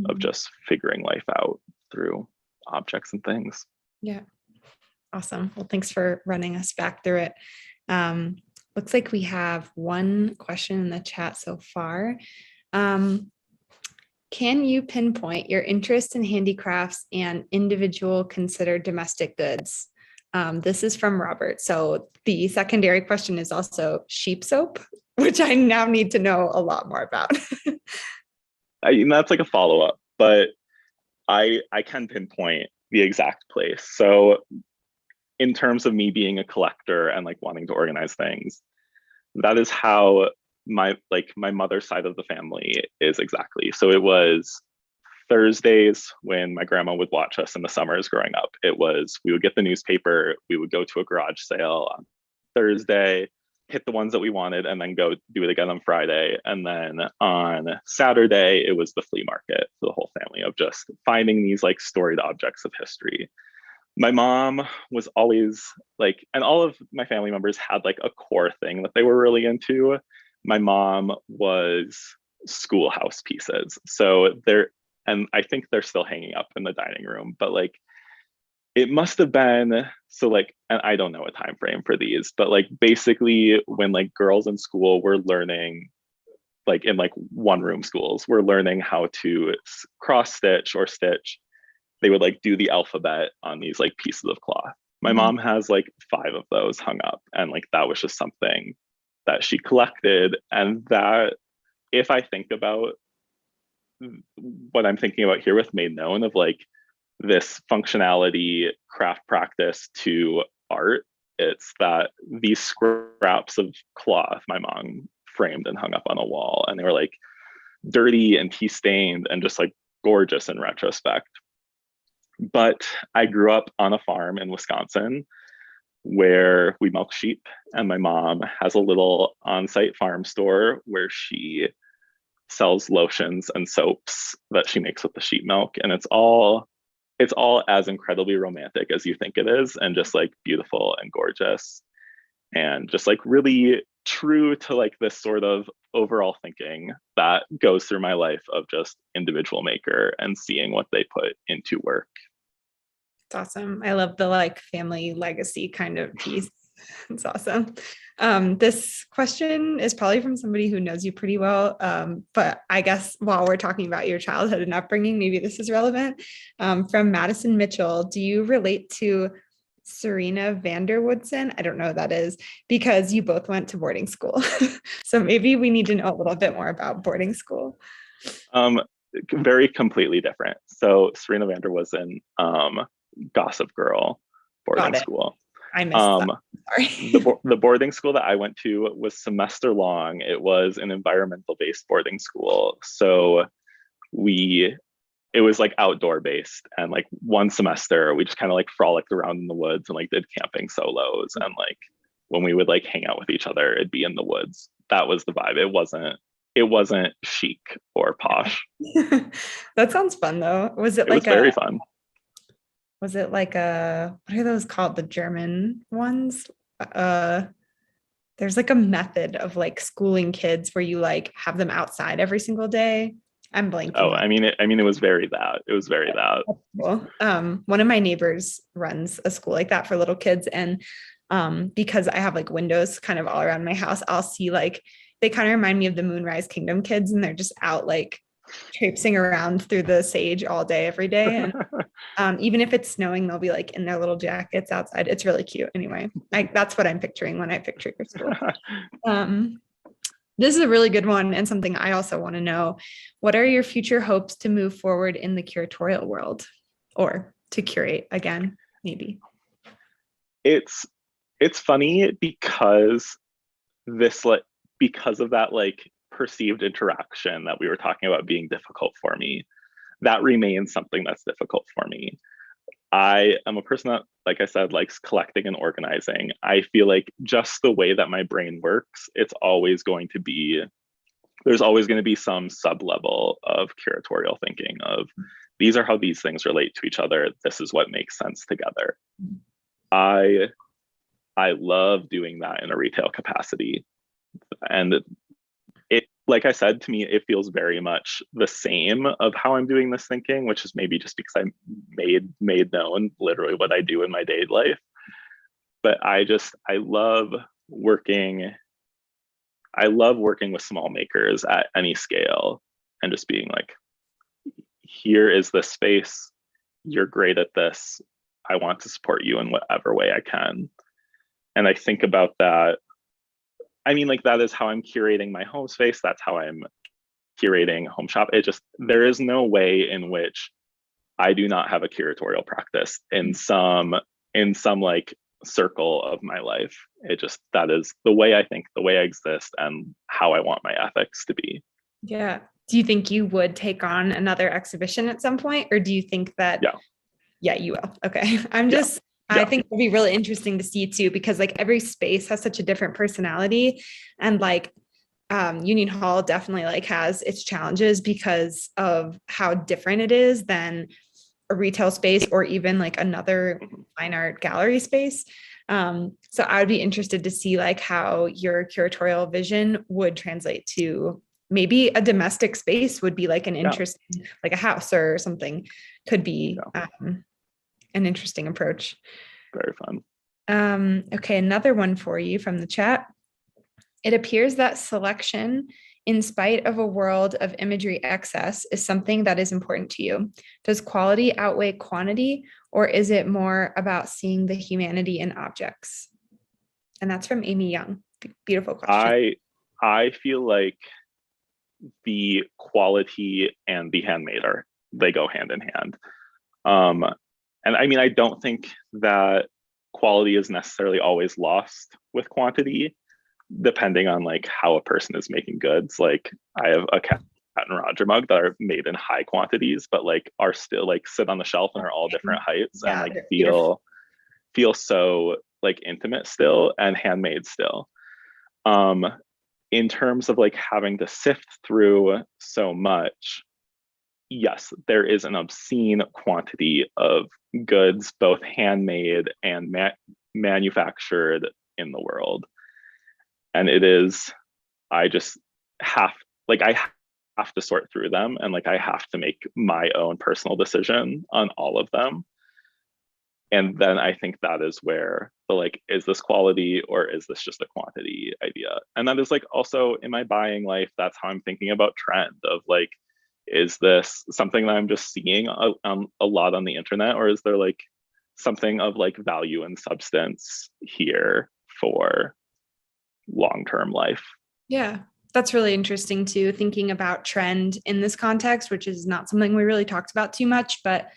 of just figuring life out through objects and things. Yeah. Awesome. Well, thanks for running us back through it. Looks like we have one question in the chat so far. Can you pinpoint your interest in handicrafts and individual considered domestic goods? This is from Robert. So the secondary question is also sheep soap, which I now need to know a lot more about. That's like a follow-up, but I can pinpoint the exact place. So in terms of me being a collector and like wanting to organize things, that is how my mother's side of the family is exactly. So it was Thursdays when my grandma would watch us in the summers growing up. It was, we would get the newspaper, we would go to a garage sale on Thursday, hit the ones that we wanted, and then go do it again on Friday. And then on Saturday, it was the flea market for the whole family of just finding these like storied objects of history. My mom was always like, and all of my family members had like a core thing that they were really into. My mom was schoolhouse pieces. So and I think they're still hanging up in the dining room, but like it must have been, so like, and I don't know a time frame for these, but like basically when like girls in school were learning, like in like one room schools, were learning how to cross stitch or stitch, they would like do the alphabet on these like pieces of cloth. My mom has like 5 of those hung up, and like that was just something that she collected. And that, if I think about what I'm thinking about here with Made Known, of like this functionality craft practice to art, it's that these scraps of cloth my mom framed and hung up on a wall, and they were like dirty and tea stained and just like gorgeous in retrospect. But I grew up on a farm in Wisconsin where we milk sheep, and my mom has a little on-site farm store where she sells lotions and soaps that she makes with the sheep milk, and it's all as incredibly romantic as you think it is, and just like beautiful and gorgeous, and just like really true to like this sort of overall thinking that goes through my life of just individual maker and seeing what they put into work. It's awesome. I love the like family legacy kind of piece. It's awesome. This question is probably from somebody who knows you pretty well. But I guess while we're talking about your childhood and upbringing, maybe this is relevant. From Madison Mitchell, do you relate to Serena Vanderwoodson? I don't know who that is, because you both went to boarding school. So maybe we need to know a little bit more about boarding school. Very completely different. So Serena Vanderwoodson, Gossip Girl boarding school. I missed that. Sorry. The boarding school that I went to was semester long. It was an environmental based boarding school. So it was like outdoor based, and like one semester we just kind of like frolicked around in the woods and like did camping solos, and like when we would like hang out with each other, it'd be in the woods. That was the vibe. It wasn't chic or posh. That sounds fun though. It was very fun. Was it like what are those called? The German ones? There's like a method of like schooling kids where you like have them outside every single day. I'm blanking. Oh, I mean, it was very that. It was very that. Cool. One of my neighbors runs a school like that for little kids, and Because I have like windows kind of all around my house. I'll see like, they kind of remind me of the Moonrise Kingdom kids, and they're just out like traipsing around through the sage all day, every day. And even if it's snowing, they'll be like in their little jackets outside. It's really cute. Anyway, that's what I'm picturing when I picture your school. This is a really good one, and something I also want to know. What are your future hopes to move forward in the curatorial world, or to curate again, maybe? It's funny because because of that like perceived interaction that we were talking about being difficult for me, that remains something that's difficult for me. I am a person that, like I said, likes collecting and organizing. I feel like just the way that my brain works, there's always going to be some sub level of curatorial thinking of these are how these things relate to each other. This is what makes sense together. I love doing that in a retail capacity. And it, like I said, to me, it feels very much the same of how I'm doing this thinking, which is maybe just because I made known literally what I do in my day life. But I love working with small makers at any scale and just being like, here is this space. You're great at this. I want to support you in whatever way I can. And I think about that. I mean, like, that is how I'm curating my home space. That's how I'm curating home shop. There is no way in which I do not have a curatorial practice in some like circle of my life. That is the way I think, the way I exist, and how I want my ethics to be. Yeah. Do you think you would take on another exhibition at some point, or do you think that? Yeah, you will. Okay. I think it'll be really interesting to see too, because like every space has such a different personality, and like Union Hall definitely like has its challenges because of how different it is than a retail space or even like another fine art gallery space. So I would be interested to see like how your curatorial vision would translate to maybe a domestic space would be like an interesting, like a house or something could be an interesting approach. Very fun. Okay, another one for you from the chat. It appears that selection, in spite of a world of imagery excess, is something that is important to you. Does quality outweigh quantity, or is it more about seeing the humanity in objects? And that's from Amy Young. Beautiful question. I feel like the quality and the handmade they go hand in hand. And I mean, I don't think that quality is necessarily always lost with quantity, depending on like how a person is making goods. Like I have a Cat and Roger mug that are made in high quantities, but like are still like sit on the shelf and are all different heights and like feel so like intimate still and handmade still. In terms of like having to sift through so much, yes, there is an obscene quantity of goods, both handmade and manufactured in the world. And I have to sort through them, and like I have to make my own personal decision on all of them. And then I think that is where the like, is this quality or is this just a quantity idea? And that is like also in my buying life, that's how I'm thinking about trend of like, is this something that I'm just seeing a lot on the internet, or is there like something of like value and substance here for long-term life? Yeah, that's really interesting too, thinking about trend in this context, which is not something we really talked about too much, but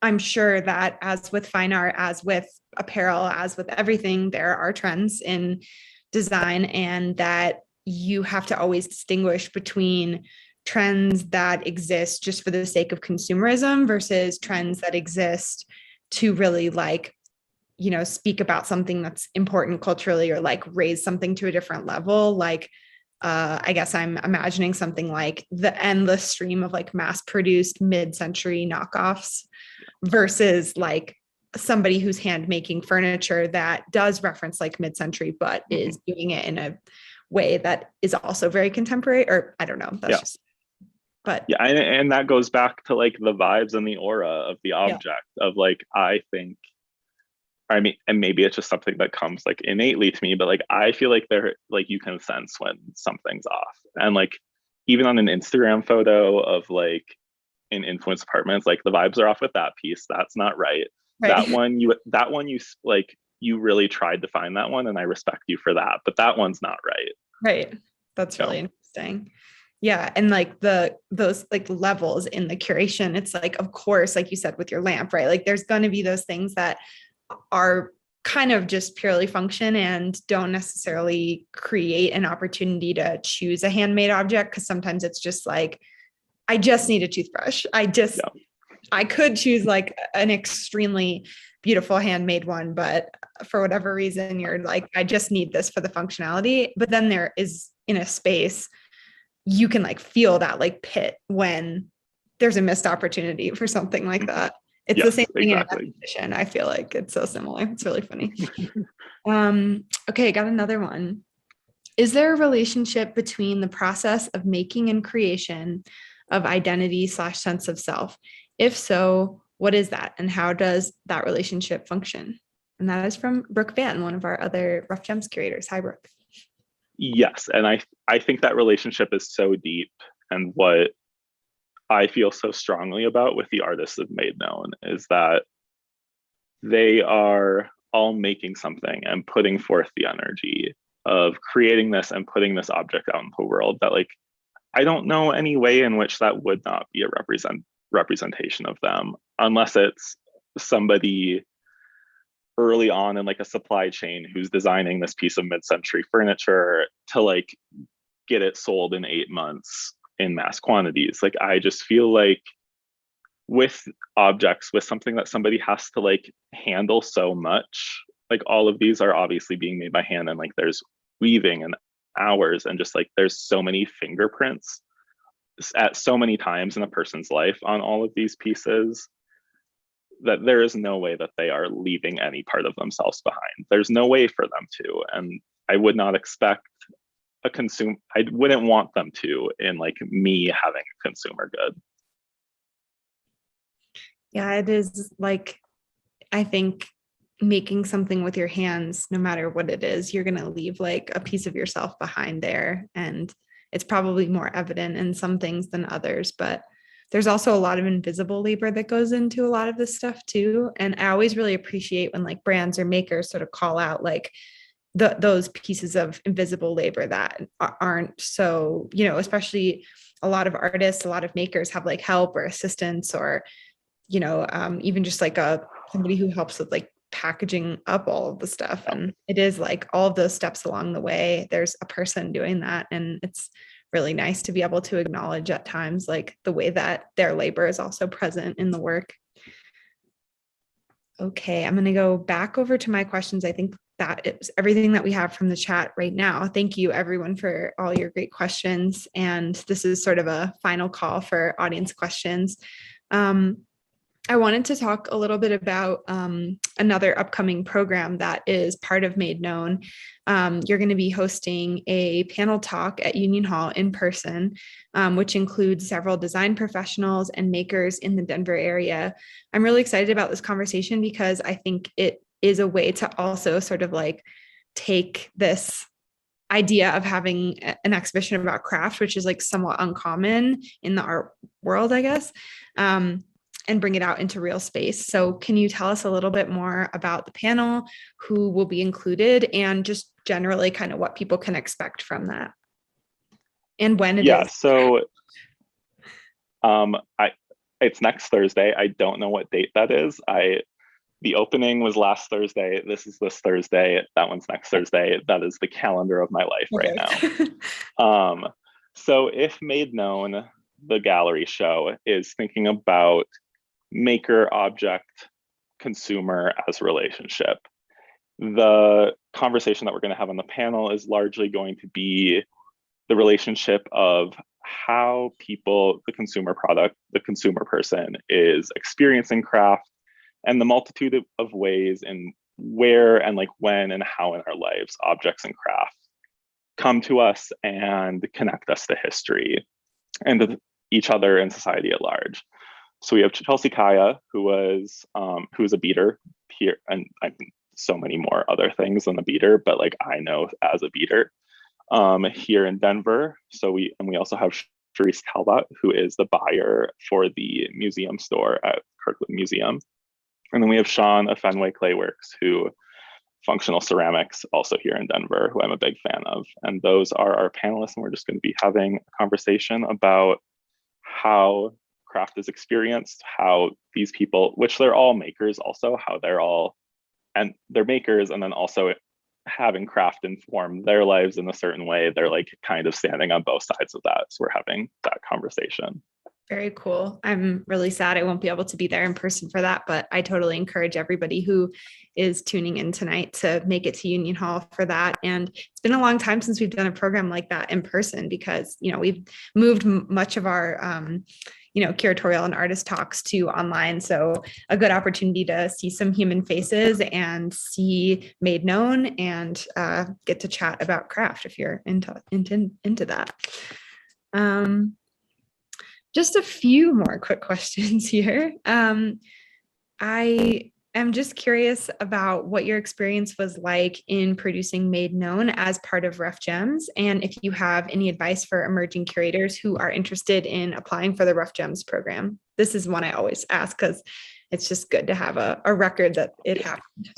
I'm sure that as with fine art, as with apparel, as with everything, there are trends in design, and that you have to always distinguish between trends that exist just for the sake of consumerism versus trends that exist to really like, you know, speak about something that's important culturally or like raise something to a different level. Like, I guess I'm imagining something like the endless stream of like mass produced mid-century knockoffs versus like somebody who's hand making furniture that does reference like mid-century, but is doing it in a way that is also very contemporary, or I don't know. That's just, but yeah. And that goes back to like the vibes and the aura of the object of like, I think I mean, and maybe it's just something that comes like innately to me, but like I feel like like you can sense when something's off. And like even on an Instagram photo of like in influence apartments, like the vibes are off with that piece. That's not right. Right. That one you like you really tried to find that one, and I respect you for that. But that one's not right. Right. That's No. really interesting. Yeah. And like those like levels in the curation, it's like, of course, like you said with your lamp, right? Like there's going to be those things that are kind of just purely function and don't necessarily create an opportunity to choose a handmade object. Cause sometimes it's just like, I just need a toothbrush. Yeah. I could choose like an extremely beautiful handmade one, but for whatever reason, you're like, I just need this for the functionality. But then there is in a space, you can like feel that like pit when there's a missed opportunity for something like that. It's the Yes, same thing in an exactly. exhibition. I feel like it's so similar. It's really funny. Okay, got another one. Is there a relationship between the process of making and creation of identity slash sense of self? If so, what is that? And how does that relationship function? And that is from Brooke Van, one of our other Rough Gems curators. Hi, Brooke. Yes, and I think that relationship is so deep, and what I feel so strongly about with the artists of Made Known is that they are all making something and putting forth the energy of creating this and putting this object out into the world that like I don't know any way in which that would not be a representation of them unless it's somebody early on in like a supply chain who's designing this piece of mid-century furniture to like get it sold in 8 months in mass quantities. Like I just feel like with objects, with something that somebody has to like handle so much, like all of these are obviously being made by hand, and like there's weaving and hours, and just like there's so many fingerprints at so many times in a person's life on all of these pieces that there is no way that they are leaving any part of themselves behind. There's no way for them to, and I would not expect I wouldn't want them to in like me having a consumer good. Yeah, it is like, I think making something with your hands, no matter what it is, you're going to leave like a piece of yourself behind there. And it's probably more evident in some things than others, but there's also a lot of invisible labor that goes into a lot of this stuff too. And I always really appreciate when like brands or makers sort of call out like those pieces of invisible labor that aren't so, especially a lot of artists, a lot of makers have like help or assistance or, even just like somebody who helps with like packaging up all of the stuff. And it is like all of those steps along the way, there's a person doing that. And it's really nice to be able to acknowledge at times like the way that their labor is also present in the work. Okay, I'm going to go back over to my questions. I think that is everything that we have from the chat right now. Thank you everyone for all your great questions. And this is sort of a final call for audience questions. I wanted to talk a little bit about another upcoming program that is part of Made Known. You're going to be hosting a panel talk at Union Hall in person, which includes several design professionals and makers in the Denver area. I'm really excited about this conversation because I think it is a way to also sort of like take this idea of having an exhibition about craft, which is like somewhat uncommon in the art world, I guess. And bring it out into real space. So can you tell us a little bit more about the panel, who will be included, and just generally kind of what people can expect from that and when it is? So it's next Thursday. I don't know what date that is. The opening was last Thursday. This is this Thursday. That one's next Thursday. That is the calendar of my life right now. So if Made Known, the gallery show, is thinking about maker object consumer as a relationship, the conversation that we're going to have on the panel is largely going to be the relationship of how people, the consumer product, the consumer person is experiencing craft, and the multitude of ways in where and like when and how in our lives objects and craft come to us and connect us to history and to each other and society at large. So we have Chelsea Kaya, who was a beater here, and I mean, so many more other things than a beater, but like I know as a beater here in Denver. So we also have Sharice Talbot, who is the buyer for the museum store at Kirkland Museum. And then we have Sean of Fenway Clayworks, who functional ceramics, also here in Denver, who I'm a big fan of. And those are our panelists, and we're just going to be having a conversation about how craft is experienced, how these people, which they're all makers also, how they're makers, and then also having craft inform their lives in a certain way. They're like kind of standing on both sides of that. So we're having that conversation. Very cool. I'm really sad I won't be able to be there in person for that, but I totally encourage everybody who is tuning in tonight to make it to Union Hall for that. And it's been a long time since we've done a program like that in person because, we've moved much of our, curatorial and artist talks to online. So a good opportunity to see some human faces and see Made Known and get to chat about craft if you're into that. Just a few more quick questions here. I am just curious about what your experience was like in producing Made Known as part of Rough Gems, and if you have any advice for emerging curators who are interested in applying for the Rough Gems program. This is one I always ask because it's just good to have a record that it happened.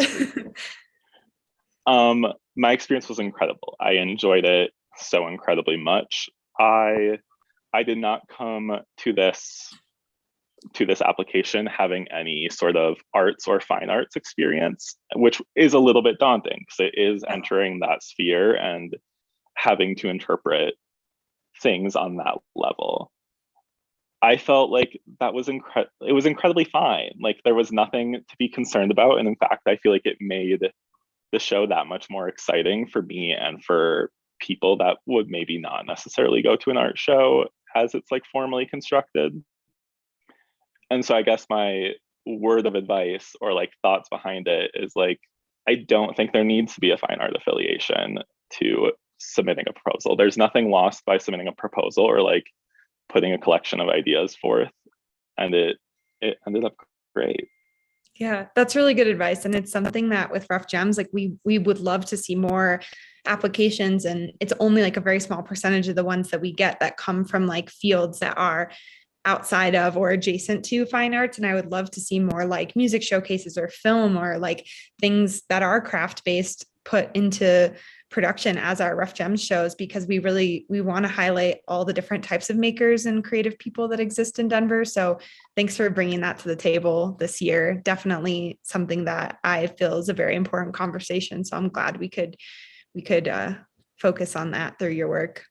My experience was incredible. I enjoyed it so incredibly much. I did not come to this application having any sort of arts or fine arts experience, which is a little bit daunting because it is entering that sphere and having to interpret things on that level. I felt like that was it was incredibly fine. Like there was nothing to be concerned about. And in fact, I feel like it made the show that much more exciting for me and for people that would maybe not necessarily go to an art show as it's like formally constructed. And so I guess my word of advice or like thoughts behind it is like, I don't think there needs to be a fine art affiliation to submitting a proposal. There's nothing lost by submitting a proposal or like putting a collection of ideas forth. And it ended up great. Yeah, that's really good advice. And it's something that with Rough Gems, like we would love to see more applications. And it's only like a very small percentage of the ones that we get that come from like fields that are outside of or adjacent to fine arts. And I would love to see more like music showcases or film or like things that are craft based put into production as our Rough Gems shows, because we want to highlight all the different types of makers and creative people that exist in Denver. So thanks for bringing that to the table this year. Definitely something that I feel is a very important conversation. So I'm glad we could focus on that through your work.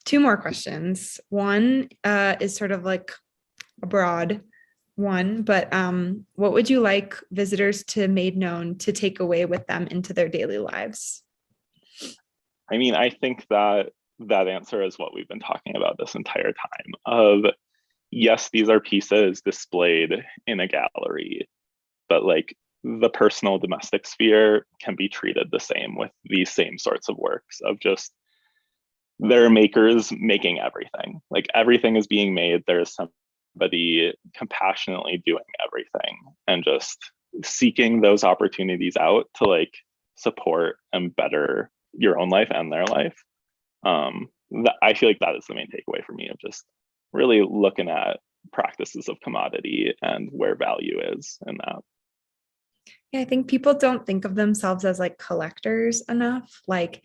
Two more questions. One is sort of like a broad one, but what would you like visitors to Made Known to take away with them into their daily lives? I mean, I think that answer is what we've been talking about this entire time of, yes, these are pieces displayed in a gallery, but like the personal domestic sphere can be treated the same with these same sorts of works of just there are makers making everything. Like everything is being made. There's somebody compassionately doing everything and just seeking those opportunities out to like support and better your own life and their life. I feel like that is the main takeaway for me of just really looking at practices of commodity and where value is in that. Yeah, I think people don't think of themselves as like collectors enough. Like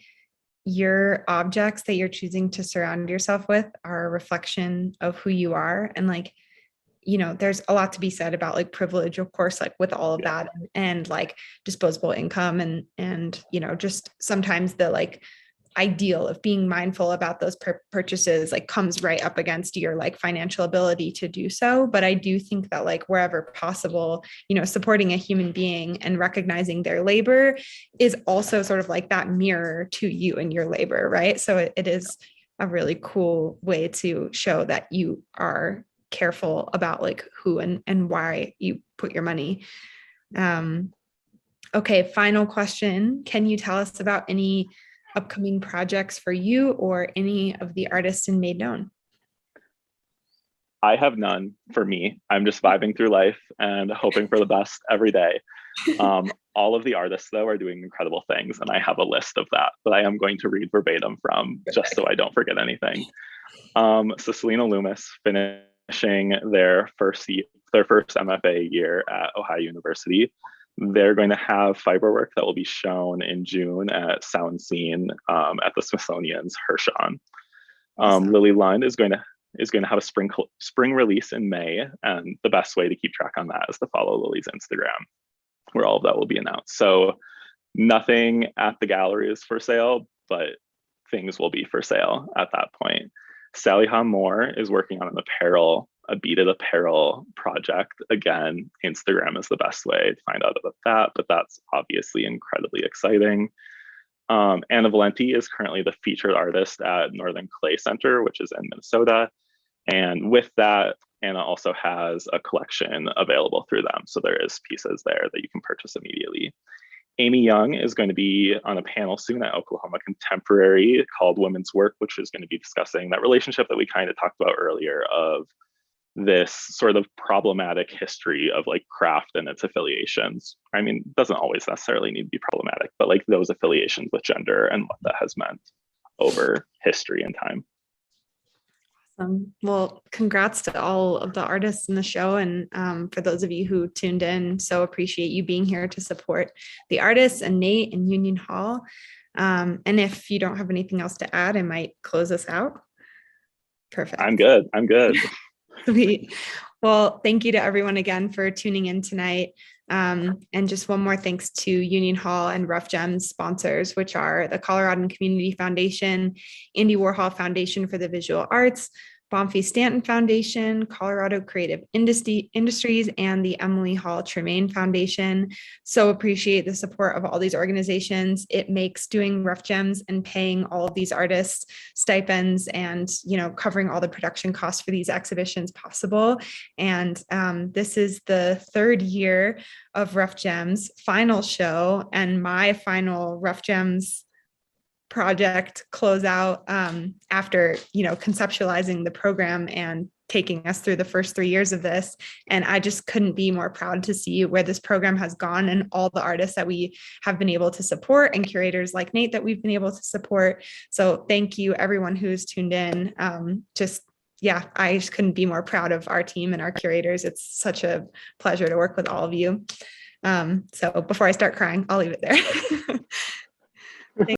your objects that you're choosing to surround yourself with are a reflection of who you are. And like, there's a lot to be said about like privilege, of course, like with all of that and like disposable income and, just sometimes the like ideal of being mindful about those purchases like comes right up against your like financial ability to do so. But I do think that like wherever possible, supporting a human being and recognizing their labor is also sort of like that mirror to you and your labor, right? So it is a really cool way to show that you are careful about like who and why you put your money. Okay, final question. Can you tell us about any upcoming projects for you or any of the artists in Made Known? I have none for me. I'm just vibing through life and hoping for the best every day. All of the artists, though, are doing incredible things, and I have a list of that I am going to read verbatim from just so I don't forget anything. So Celina Loomis finishing their first MFA year at Ohio University. They're going to have fiber work that will be shown in June at Sound Scene at the Smithsonian's Hirshon. Awesome. Lily Lund is going to have a spring release in May, and the best way to keep track on that is to follow Lily's Instagram, where all of that will be announced. So nothing at the gallery is for sale, but things will be for sale at that point. Salihah Moore is working on a beaded apparel project. Again, Instagram is the best way to find out about that, but that's obviously incredibly exciting. Anna Valenti is currently the featured artist at Northern Clay Center, which is in Minnesota. And with that, Anna also has a collection available through them. So there is pieces there that you can purchase immediately. Amy Young is going to be on a panel soon at Oklahoma Contemporary called Women's Work, which is going to be discussing that relationship that we kind of talked about earlier of this sort of problematic history of like craft and its affiliations. I mean, it doesn't always necessarily need to be problematic, but like those affiliations with gender and what that has meant over history and time. Well, congrats to all of the artists in the show. And for those of you who tuned in, so appreciate you being here to support the artists and Nate and Union Hall. And if you don't have anything else to add, I might close us out. Perfect. I'm good. Sweet. Well, thank you to everyone again for tuning in tonight. And just one more thanks to Union Hall and Rough Gems sponsors, which are the Colorado Community Foundation, Andy Warhol Foundation for the Visual Arts, Bonfy Stanton Foundation, Colorado Creative Industries, and the Emily Hall Tremaine Foundation. So appreciate the support of all these organizations. It makes doing Rough Gems and paying all of these artists stipends and, covering all the production costs for these exhibitions possible. And this is the third year of Rough Gems final show and my final Rough Gems project closeout after conceptualizing the program and taking us through the first 3 years of this. And I just couldn't be more proud to see where this program has gone and all the artists that we have been able to support and curators like Nate that we've been able to support. So thank you everyone who's tuned in. I just couldn't be more proud of our team and our curators. It's such a pleasure to work with all of you. So before I start crying, I'll leave it there.